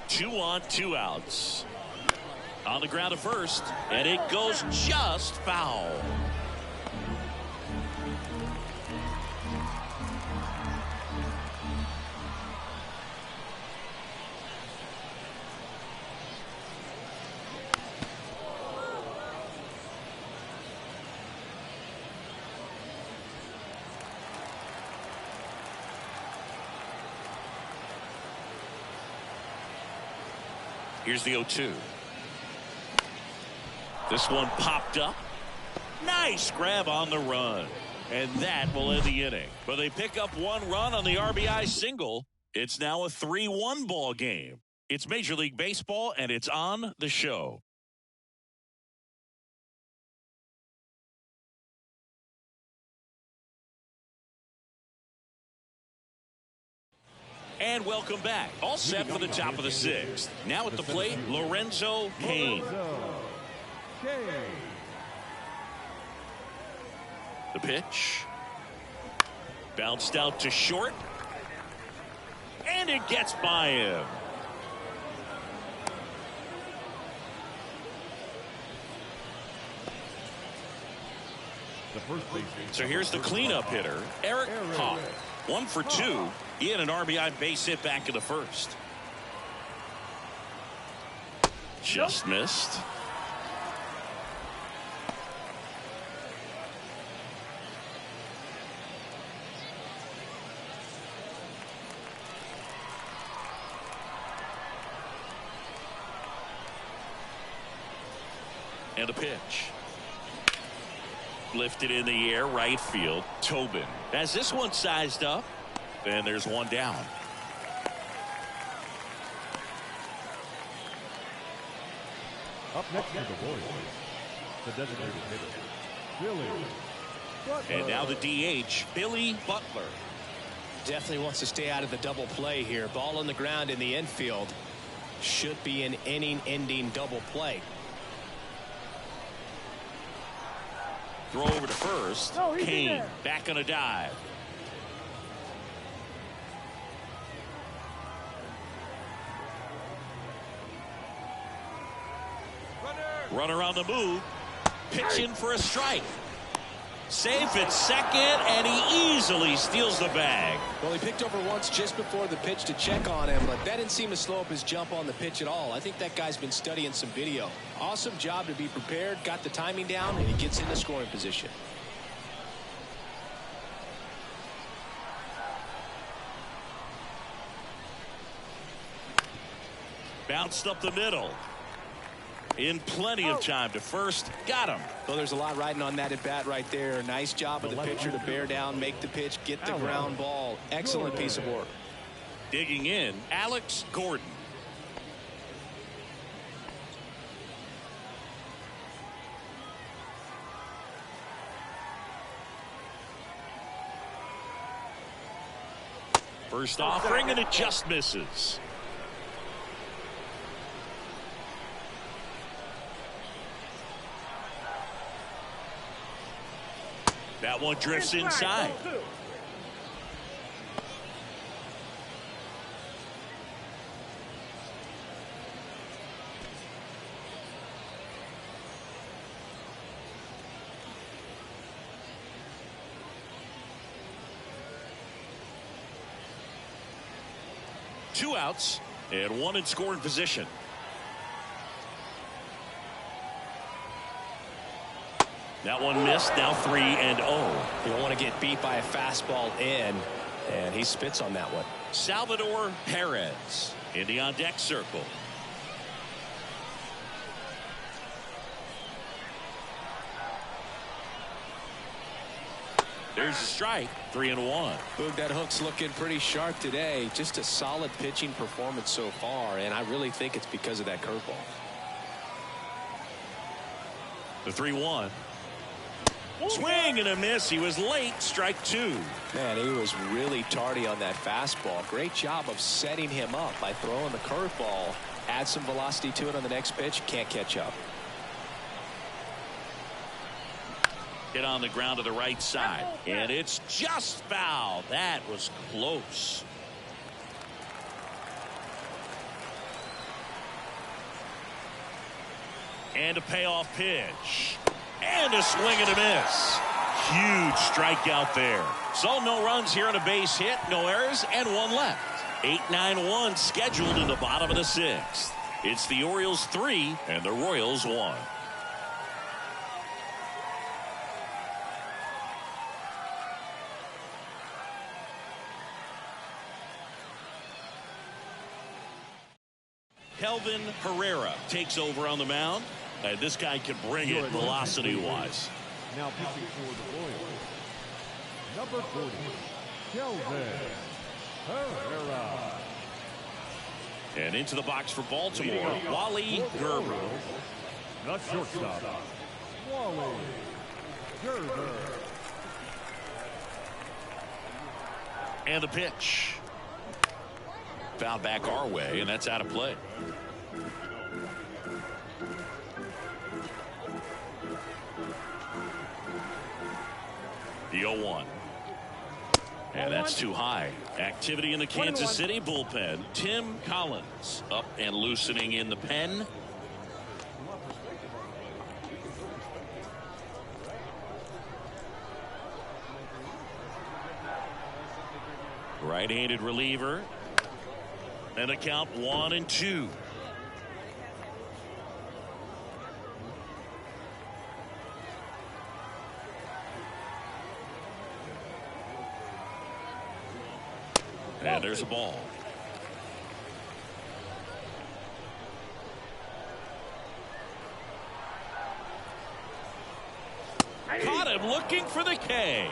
Two on, 2 outs. On the ground at first, and it goes just foul. Here's the 0-2. This one popped up. Nice grab on the run. And that will end the inning. But they pick up one run on the RBI single. It's now a 3-1 ball game. It's Major League Baseball, and it's on the show. And welcome back. All set for the top of the sixth. Now at the plate, Lorenzo Cain. The pitch. Bounced out to short. And it gets by him. So here's the cleanup hitter, Eric Hawk. 1 for 2. He had an RBI base hit back in the first. Just missed. And a pitch. Lifted in the air, right field. Tobin has this one sized up. And there's one down. Up next to the Royals, the designated hitter, Billy Butler. And now the DH, Billy Butler. Definitely wants to stay out of the double play here. Ball on the ground in the infield. Should be an inning-ending double play. Throw over to first. Cain back on a dive. Runner on the move. Pitching for a strike. Safe at second, and he easily steals the bag. Well, he picked over once just before the pitch to check on him, but that didn't seem to slow up his jump on the pitch at all. I think that guy's been studying some video. Awesome job to be prepared, got the timing down, and he gets into scoring position. Bounced up the middle. In plenty of time to first. Got him. Well, there's a lot riding on that at bat right there. Nice job of the pitcher to bear down, make the pitch, get the ground ball. Excellent piece of work. Digging in, Alex Gordon. First offering, and it just misses. That one drifts inside. Two outs and one in scoring position. That one missed. Now 3-0. You don't want to get beat by a fastball in, and he spits on that one. Salvador Perez in the on-deck circle. There's a strike. 3-1. Boog, that hook's looking pretty sharp today. Just a solid pitching performance so far, and I really think it's because of that curveball. The 3-1. Swing and a miss. He was late. Strike 2. Man, he was really tardy on that fastball. Great job of setting him up by throwing the curveball. Add some velocity to it on the next pitch. Can't catch up. Hit on the ground to the right side. And it's just foul. That was close. And a payoff pitch. And a swing and a miss. Huge strikeout there. So no runs here on a base hit, no errors, and one left. 8-9-1 scheduled in the bottom of the sixth. It's the Orioles 3 and the Royals 1. Kelvin Herrera takes over on the mound. And this guy can bring it velocity-wise. Now pitching for the Royals, Number 40, Kelvin Herrera. And into the box for Baltimore, Wally Gerber. The shortstop, Wally Gerber. And the pitch. Fouled back our way, and that's out of play. The 0-1. And that's too high. Activity in the Kansas City bullpen. Tim Collins up and loosening in the pen. Right-handed reliever. And the count 1-2. And there's a ball. Caught him looking for the K.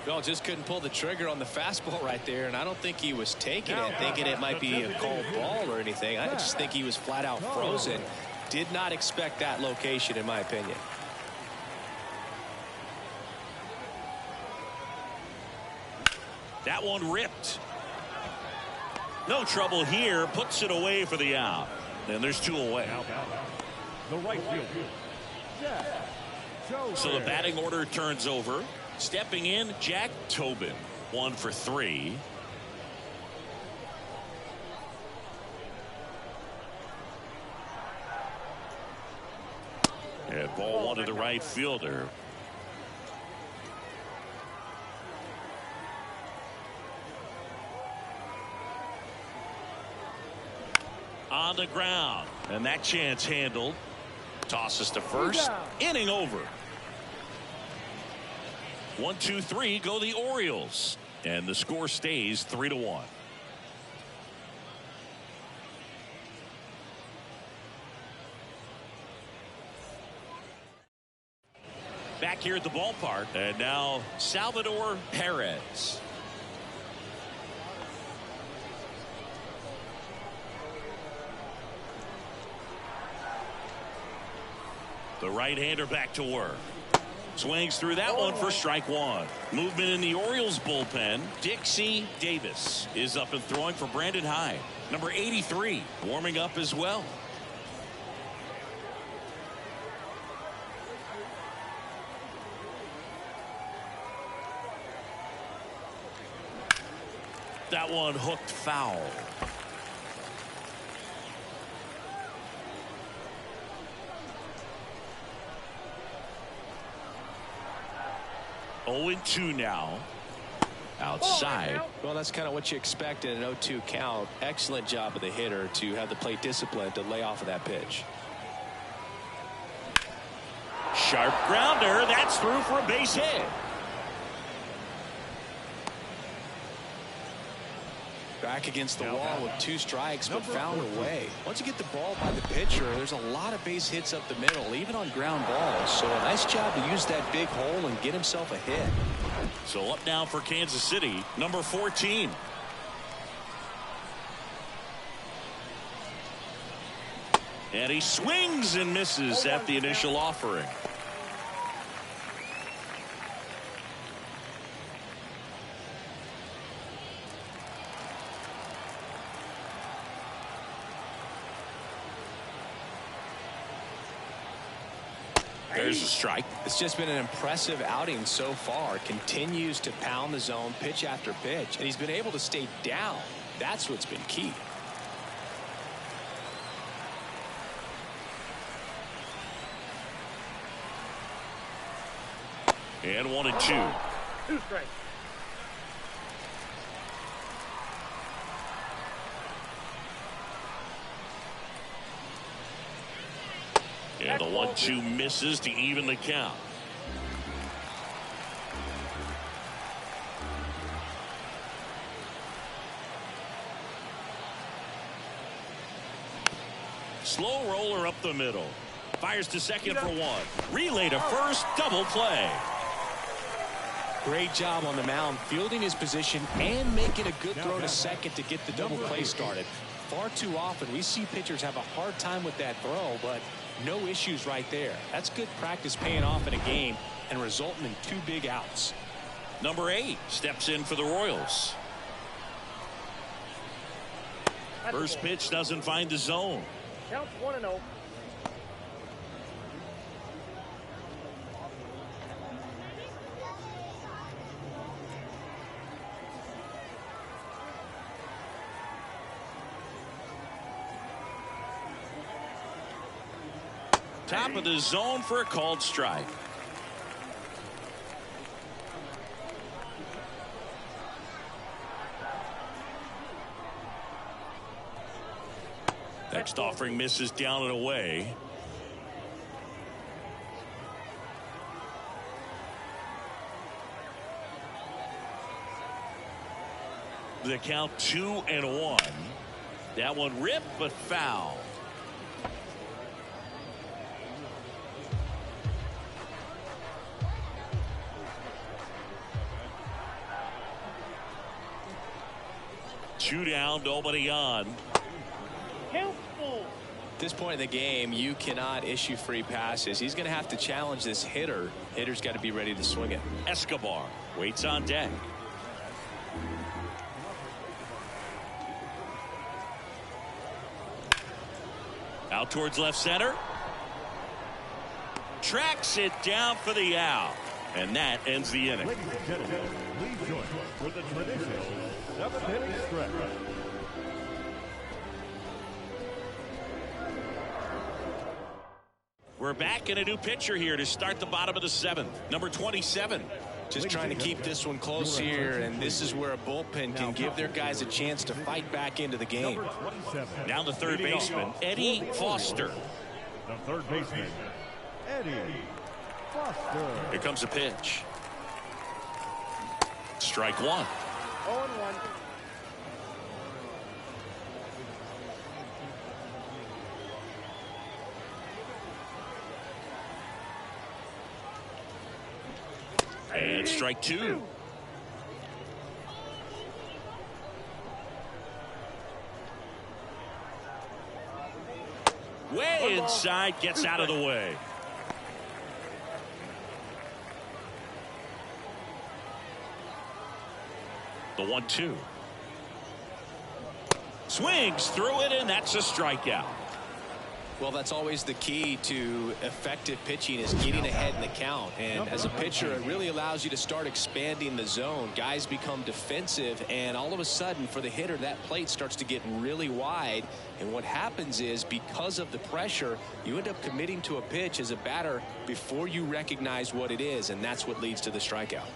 Well, just couldn't pull the trigger on the fastball right there, and I don't think he was taking it, thinking it might be a called ball or anything. I just think he was flat out frozen. Did not expect that location, in my opinion. That one ripped. No trouble here. Puts it away for the out. And there's 2 away. The right fielder, Jack Tobin. So the batting order turns over. Stepping in, Jack Tobin. 1 for 3. And ball 1 to the right fielder. On the ground, and that chance handled. Tosses to first. Inning over. 1, 2, 3 go the Orioles, and the score stays 3-1. Back here at the ballpark, and now Salvador Perez. The right-hander back to work. Swings through that one for strike 1. Movement in the Orioles bullpen. Dixie Davis is up and throwing for Brandon Hyde. Number 83 warming up as well. That one hooked foul. Oh, 0-2 now. Outside. Well, that's kind of what you expect in an 0-2 count. Excellent job of the hitter to have the plate discipline to lay off of that pitch. Sharp grounder. That's through for a base hit. Back against the wall with 2 strikes, but fouled away. Once you get the ball by the pitcher, there's a lot of base hits up the middle, even on ground balls. So a nice job to use that big hole and get himself a hit. So up now for Kansas City, number 14. And he swings and misses at the initial offering. There's a strike. It's just been an impressive outing so far. Continues to pound the zone pitch after pitch, and he's been able to stay down. That's what's been key. And 1-2. 2 strikes. And the 1-2 misses to even the count. Slow roller up the middle. Fires to second for 1. Relay to first. Double play. Great job on the mound, fielding his position and making a good throw to second to get the double play started. Far too often we see pitchers have a hard time with that throw, but no issues right there. That's good practice paying off in a game and resulting in 2 big outs. Number 8 steps in for the Royals. First pitch doesn't find the zone. Counts 1-0. Top of the zone for a called strike. Next offering misses down and away. The count 2-1. That one ripped but foul. Two down, nobody on. Count 4. At this point in the game, you cannot issue free passes. He's going to have to challenge this hitter. Hitter's got to be ready to swing it. Escobar waits on deck. Out towards left center. Tracks it down for the out. And that ends the inning. Ladies and gentlemen, please join for the traditional 7th-inning stretch. We're back in a new pitcher here to start the bottom of the 7th. Number 27. Just trying to keep this one close here, and this is where a bullpen can give their guys a chance to fight back into the game. Number 27. Now the third baseman, Eddie Foster. The third baseman, Eddie Foster. Here comes a pitch. Strike 1. 0-1. And strike 2. Way inside, gets out of the way. The 1-2. Swings through it, and that's a strikeout. Well, that's always the key to effective pitching, is getting ahead in the count. And as a pitcher, it really allows you to start expanding the zone. Guys become defensive, and all of a sudden, for the hitter, that plate starts to get really wide. And what happens is, because of the pressure, you end up committing to a pitch as a batter before you recognize what it is, and that's what leads to the strikeout.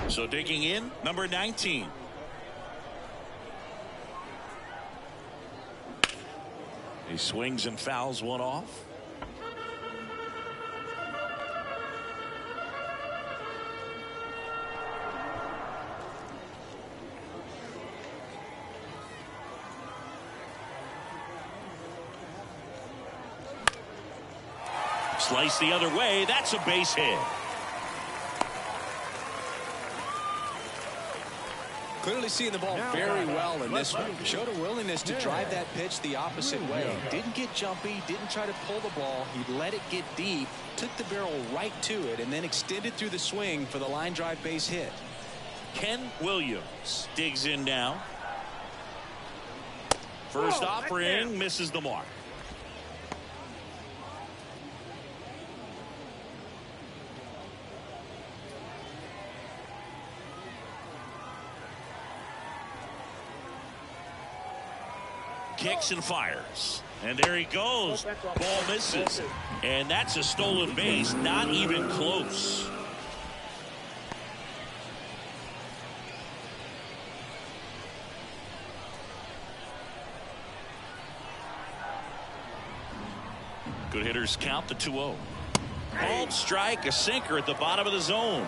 So digging in, number 19. He swings and fouls one off. Slice the other way. That's a base hit. Clearly seeing the ball very well in this one. Showed a willingness to drive that pitch the opposite way. Didn't get jumpy, didn't try to pull the ball. He let it get deep, took the barrel right to it, and then extended through the swing for the line drive base hit. Ken Williams digs in now. First offering misses the mark. Kicks and fires. And there he goes. Ball misses. And that's a stolen base. Not even close. Good hitters count the 2-0. Called strike, a sinker at the bottom of the zone.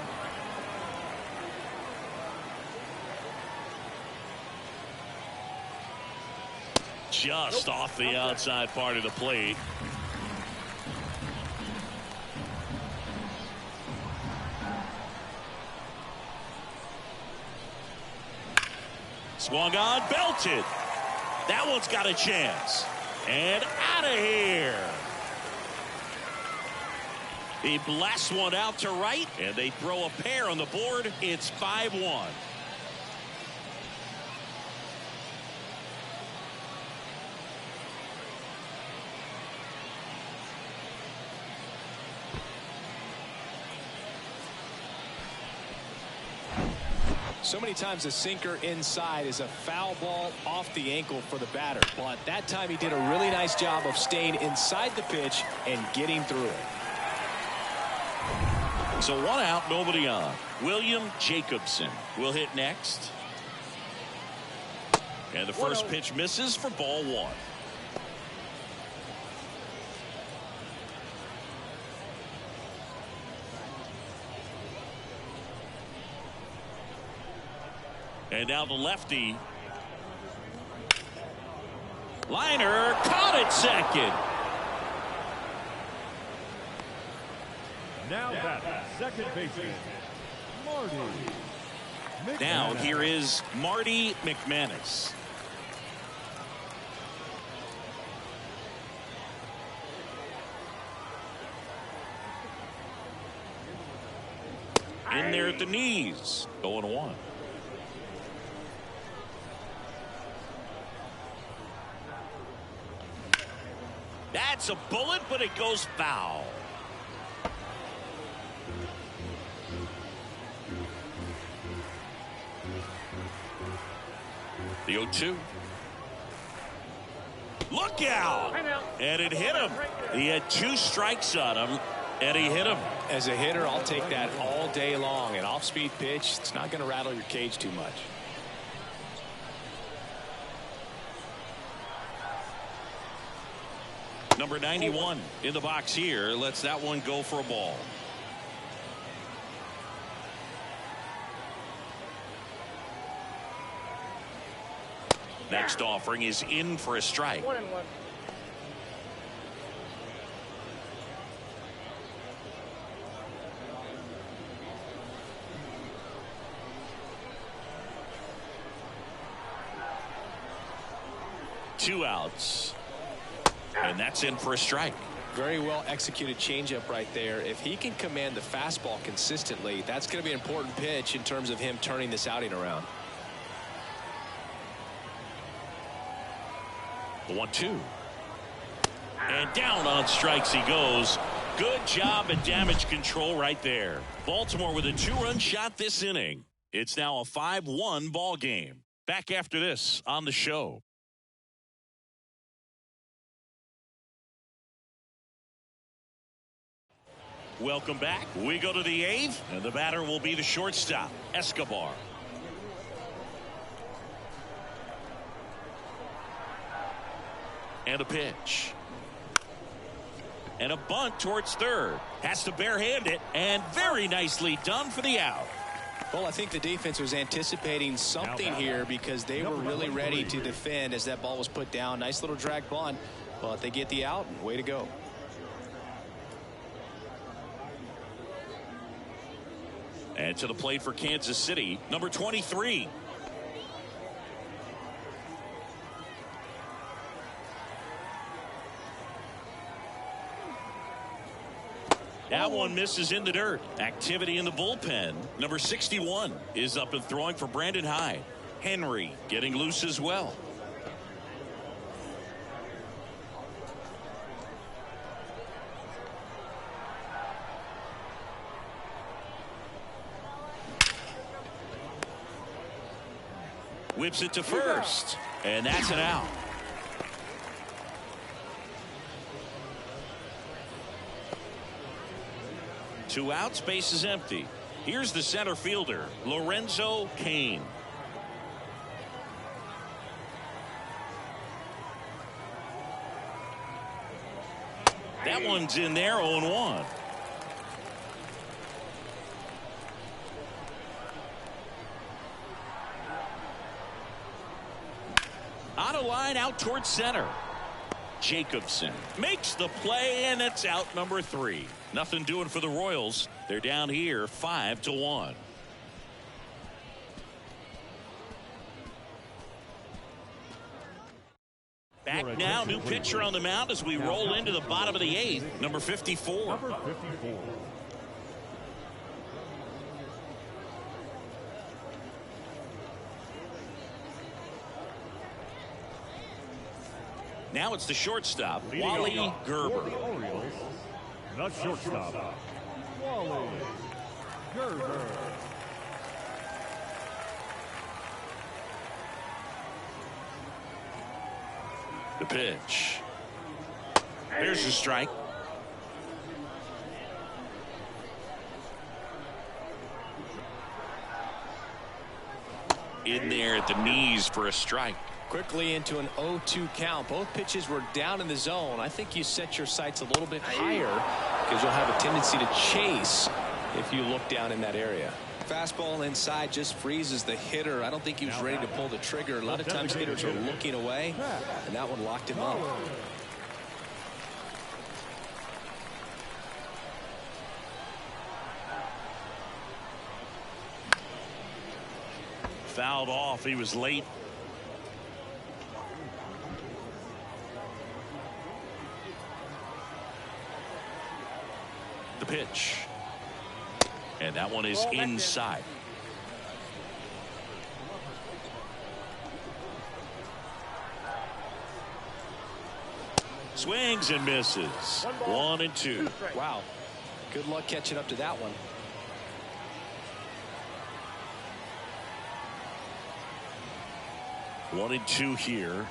Just off the outside part of the plate. Swung on, belted. That one's got a chance. And out of here. He blasts one out to right, and they throw a pair on the board. It's 5-1. So many times a sinker inside is a foul ball off the ankle for the batter. But that time he did a really nice job of staying inside the pitch and getting through it. So 1 out, nobody on. William Jacobson will hit next. And the first pitch misses for ball 1. And now the lefty. Liner caught at second. Now that second baseman, Marty McManus. Now here is Marty McManus. In there at the knees. 0-1. That's a bullet, but it goes foul. The 0-2. Look out! And it hit him. He had 2 strikes on him, and he hit him. As a hitter, I'll take that all day long. An off-speed pitch, it's not going to rattle your cage too much. Number 91 in the box here lets that one go for a ball. Next offering is in for a strike. 1-1. Two outs. And that's in for a strike. Very well executed changeup right there. If he can command the fastball consistently, that's going to be an important pitch in terms of him turning this outing around. The 1-2. And down on strikes he goes. Good job at damage control right there. Baltimore with a 2-run shot this inning. It's now a 5-1 ball game. Back after this on the show. Welcome back. We go to the 8th, and the batter will be the shortstop, Escobar. And a pitch. And a bunt towards third. Has to barehand it, and very nicely done for the out. Well, I think the defense was anticipating something here because they were really ready to defend as that ball was put down. Nice little drag bunt, but they get the out. Way to go. And to the plate for Kansas City, number 23. That one misses in the dirt. Activity in the bullpen. Number 61 is up and throwing for Brandon Hyde. Henry getting loose as well. Whips it to first, and that's an out. Two outs, base is empty. Here's the center fielder, Lorenzo Cain. That one's in there, 0-1. On a line out towards center. Jacobson makes the play, and it's out number 3. Nothing doing for the Royals. They're down here 5-1. Back now, new pitcher on the mound as we roll into the bottom of the 8th, number 54. Number 54. Now it's the shortstop, Leading Wally off Gerber. for the Orioles, the shortstop, Wally Gerber. The pitch. There's a strike. In there at the knees for a strike. Quickly into an 0-2 count. Both pitches were down in the zone. I think you set your sights a little bit higher because you'll have a tendency to chase if you look down in that area. Fastball inside just freezes the hitter. I don't think he was ready to pull the trigger. A lot of times hitters are looking away, and that one locked him up. Fouled off. He was late. The pitch. And that one is inside. Swings and misses. 1-2. Wow. Good luck catching up to that one. One and two here.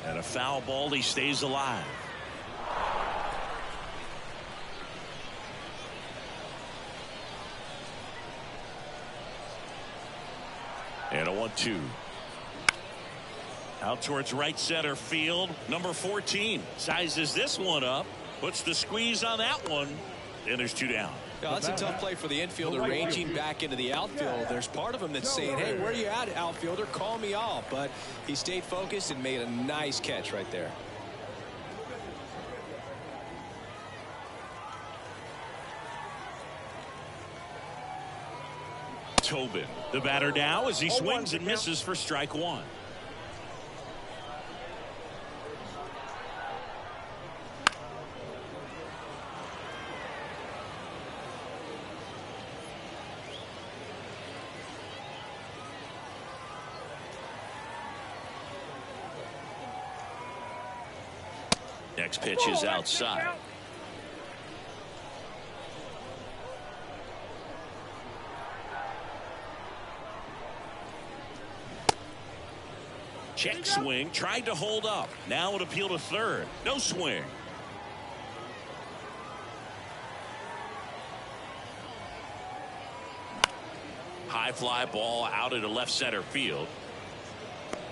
And a foul ball. He stays alive. And a 1-2. Out towards right center field. Number 14 sizes this one up. Puts the squeeze on that one. And there's 2 down. Yeah, that's a tough play for the infielder ranging back into the outfield. There's part of him that's saying, hey, where are you at, outfielder? Call me off. But he stayed focused and made a nice catch right there. Tobin, the batter now as he swings and misses for strike 1. Next pitch is outside. Check swing, tried to hold up. Now it appeal to third. No swing. High fly ball out into left center field.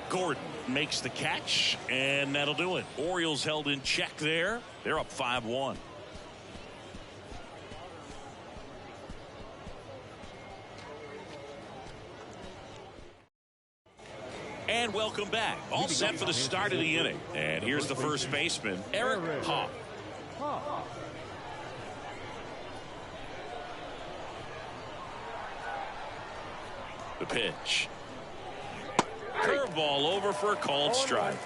Gordon makes the catch, and that'll do it. Orioles held in check there. They're up 5-1. And welcome back. All set for the start of the inning. And here's the first baseman, Eric Hawk. The pitch. Curveball over for a called strike.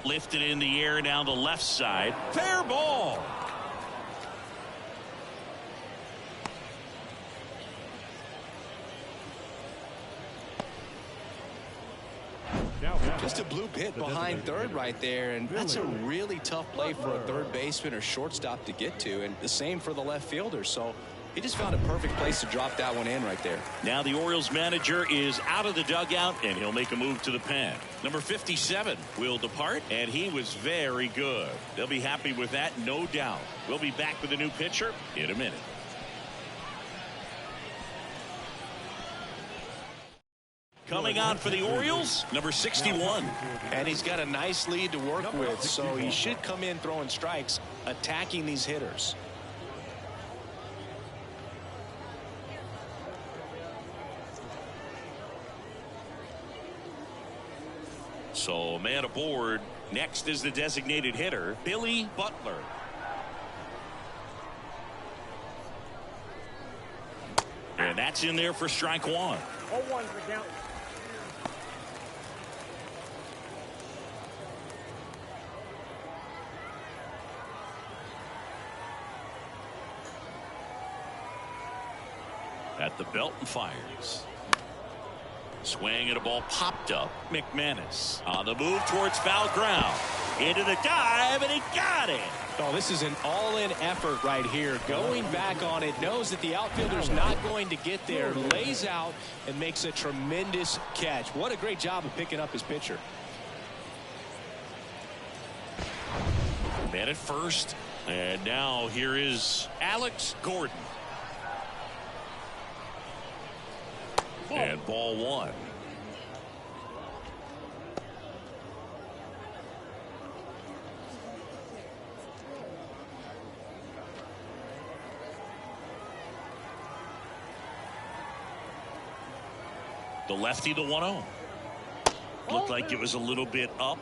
Lifted in the air down the left side. Fair ball. Just a bloop hit behind third right there, and that's a really tough play for a third baseman or shortstop to get to, and the same for the left fielder. So he just found a perfect place to drop that one in right there. Now the Orioles manager is out of the dugout, and he'll make a move to the pen. Number 57 will depart, and he was very good. They'll be happy with that, no doubt. We'll be back with a new pitcher in a minute. Coming on for the Orioles, number 61. And he's got a nice lead to work with, so he should come in throwing strikes, attacking these hitters. So man aboard. Next is the designated hitter, Billy Butler. And that's in there for strike one. 0-1's the count. At the belt and fires. Swing and a ball popped up. McManus on the move towards foul ground. Into the dive, and he got it. Oh, this is an all-in effort right here. Going back on it, knows that the outfielder's not going to get there, lays out, and makes a tremendous catch. What a great job of picking up his pitcher. Man at first, and now here is Alex Gordon. And ball one. The lefty, the 1-0. Looked like it was a little bit up.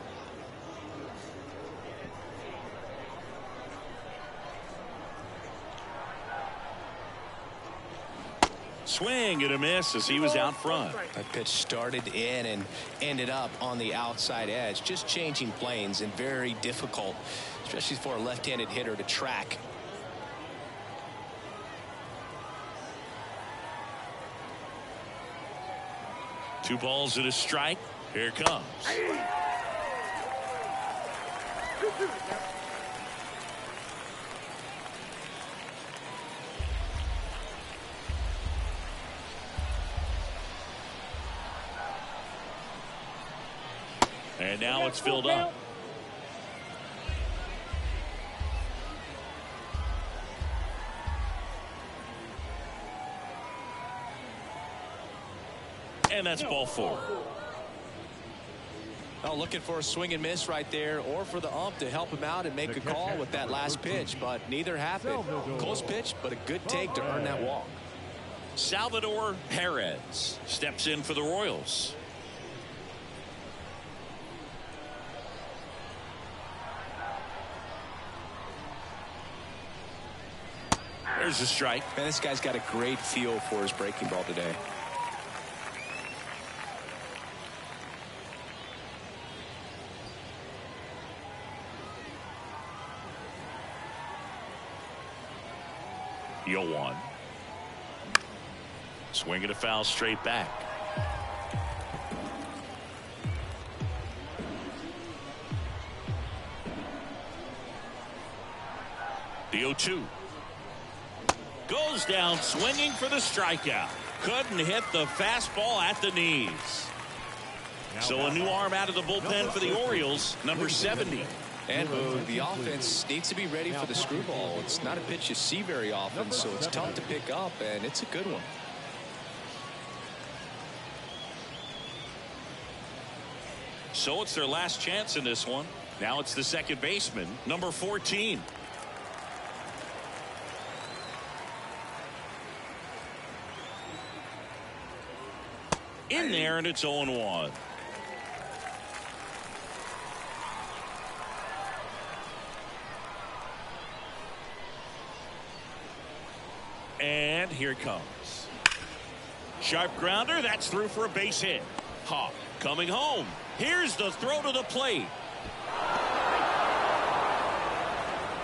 Swing and a miss as he was out front. That pitch started in and ended up on the outside edge. Just changing planes and very difficult, especially for a left-handed hitter to track. Two balls and a strike. Here it comes. And now it's filled up. And that's ball four. Oh, looking for a swing and miss right there, or for the ump to help him out and make a call with that last pitch, but neither happened. Close pitch, but a good take to earn that walk. Salvador Perez steps in for the Royals. There's a strike. Man, this guy's got a great feel for his breaking ball today. The 0-1. Swinging a foul straight back. The 0-2. Goes down swinging for the strikeout. Couldn't hit the fastball at the knees. So a new arm out of the bullpen for the Orioles, number 70. And the offense needs to be ready for the screwball. It's not a pitch you see very often, so it's tough to pick up, and it's a good one. So it's their last chance in this one. Now it's the second baseman, number 14. In there, and it's 0-1. And here it comes. Sharp grounder. That's through for a base hit. Hawk coming home. Here's the throw to the plate.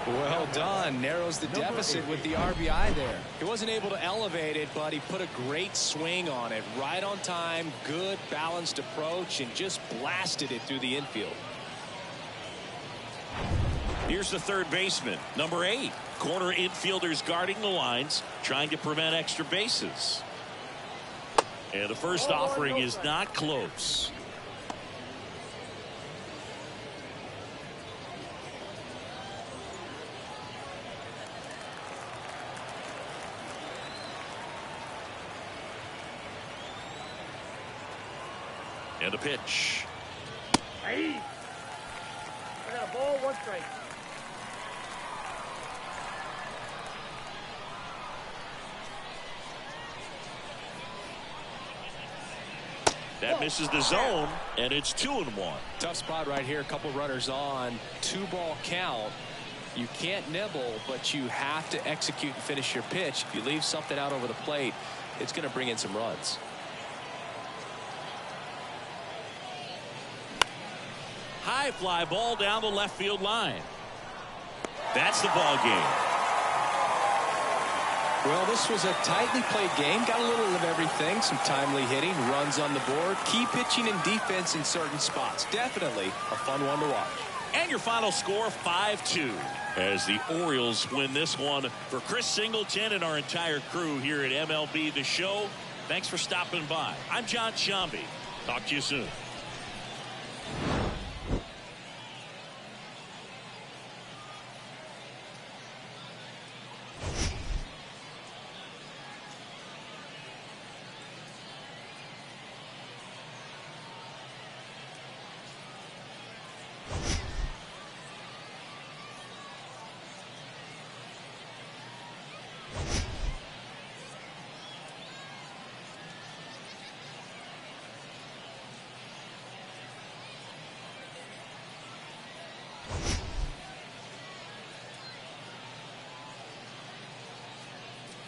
Well done. Narrows the deficit with the RBI there. He wasn't able to elevate it, but he put a great swing on it. Right on time, good balanced approach, and just blasted it through the infield. Here's the third baseman, number 8. Corner infielders guarding the lines, trying to prevent extra bases. And the first offering is not close. And a pitch. Hey. I got a ball, 1 strike. That misses the zone, and it's 2-1. Tough spot right here. A couple runners on. 2-ball count. You can't nibble, but you have to execute and finish your pitch. If you leave something out over the plate, it's going to bring in some runs. High fly ball down the left field line. That's the ball game. Well, this was a tightly played game. Got a little of everything. Some timely hitting, runs on the board, key pitching and defense in certain spots. Definitely a fun one to watch. And your final score, 5-2. As the Orioles win this one. For Chris Singleton and our entire crew here at MLB The Show, thanks for stopping by. I'm John Sciambi. Talk to you soon.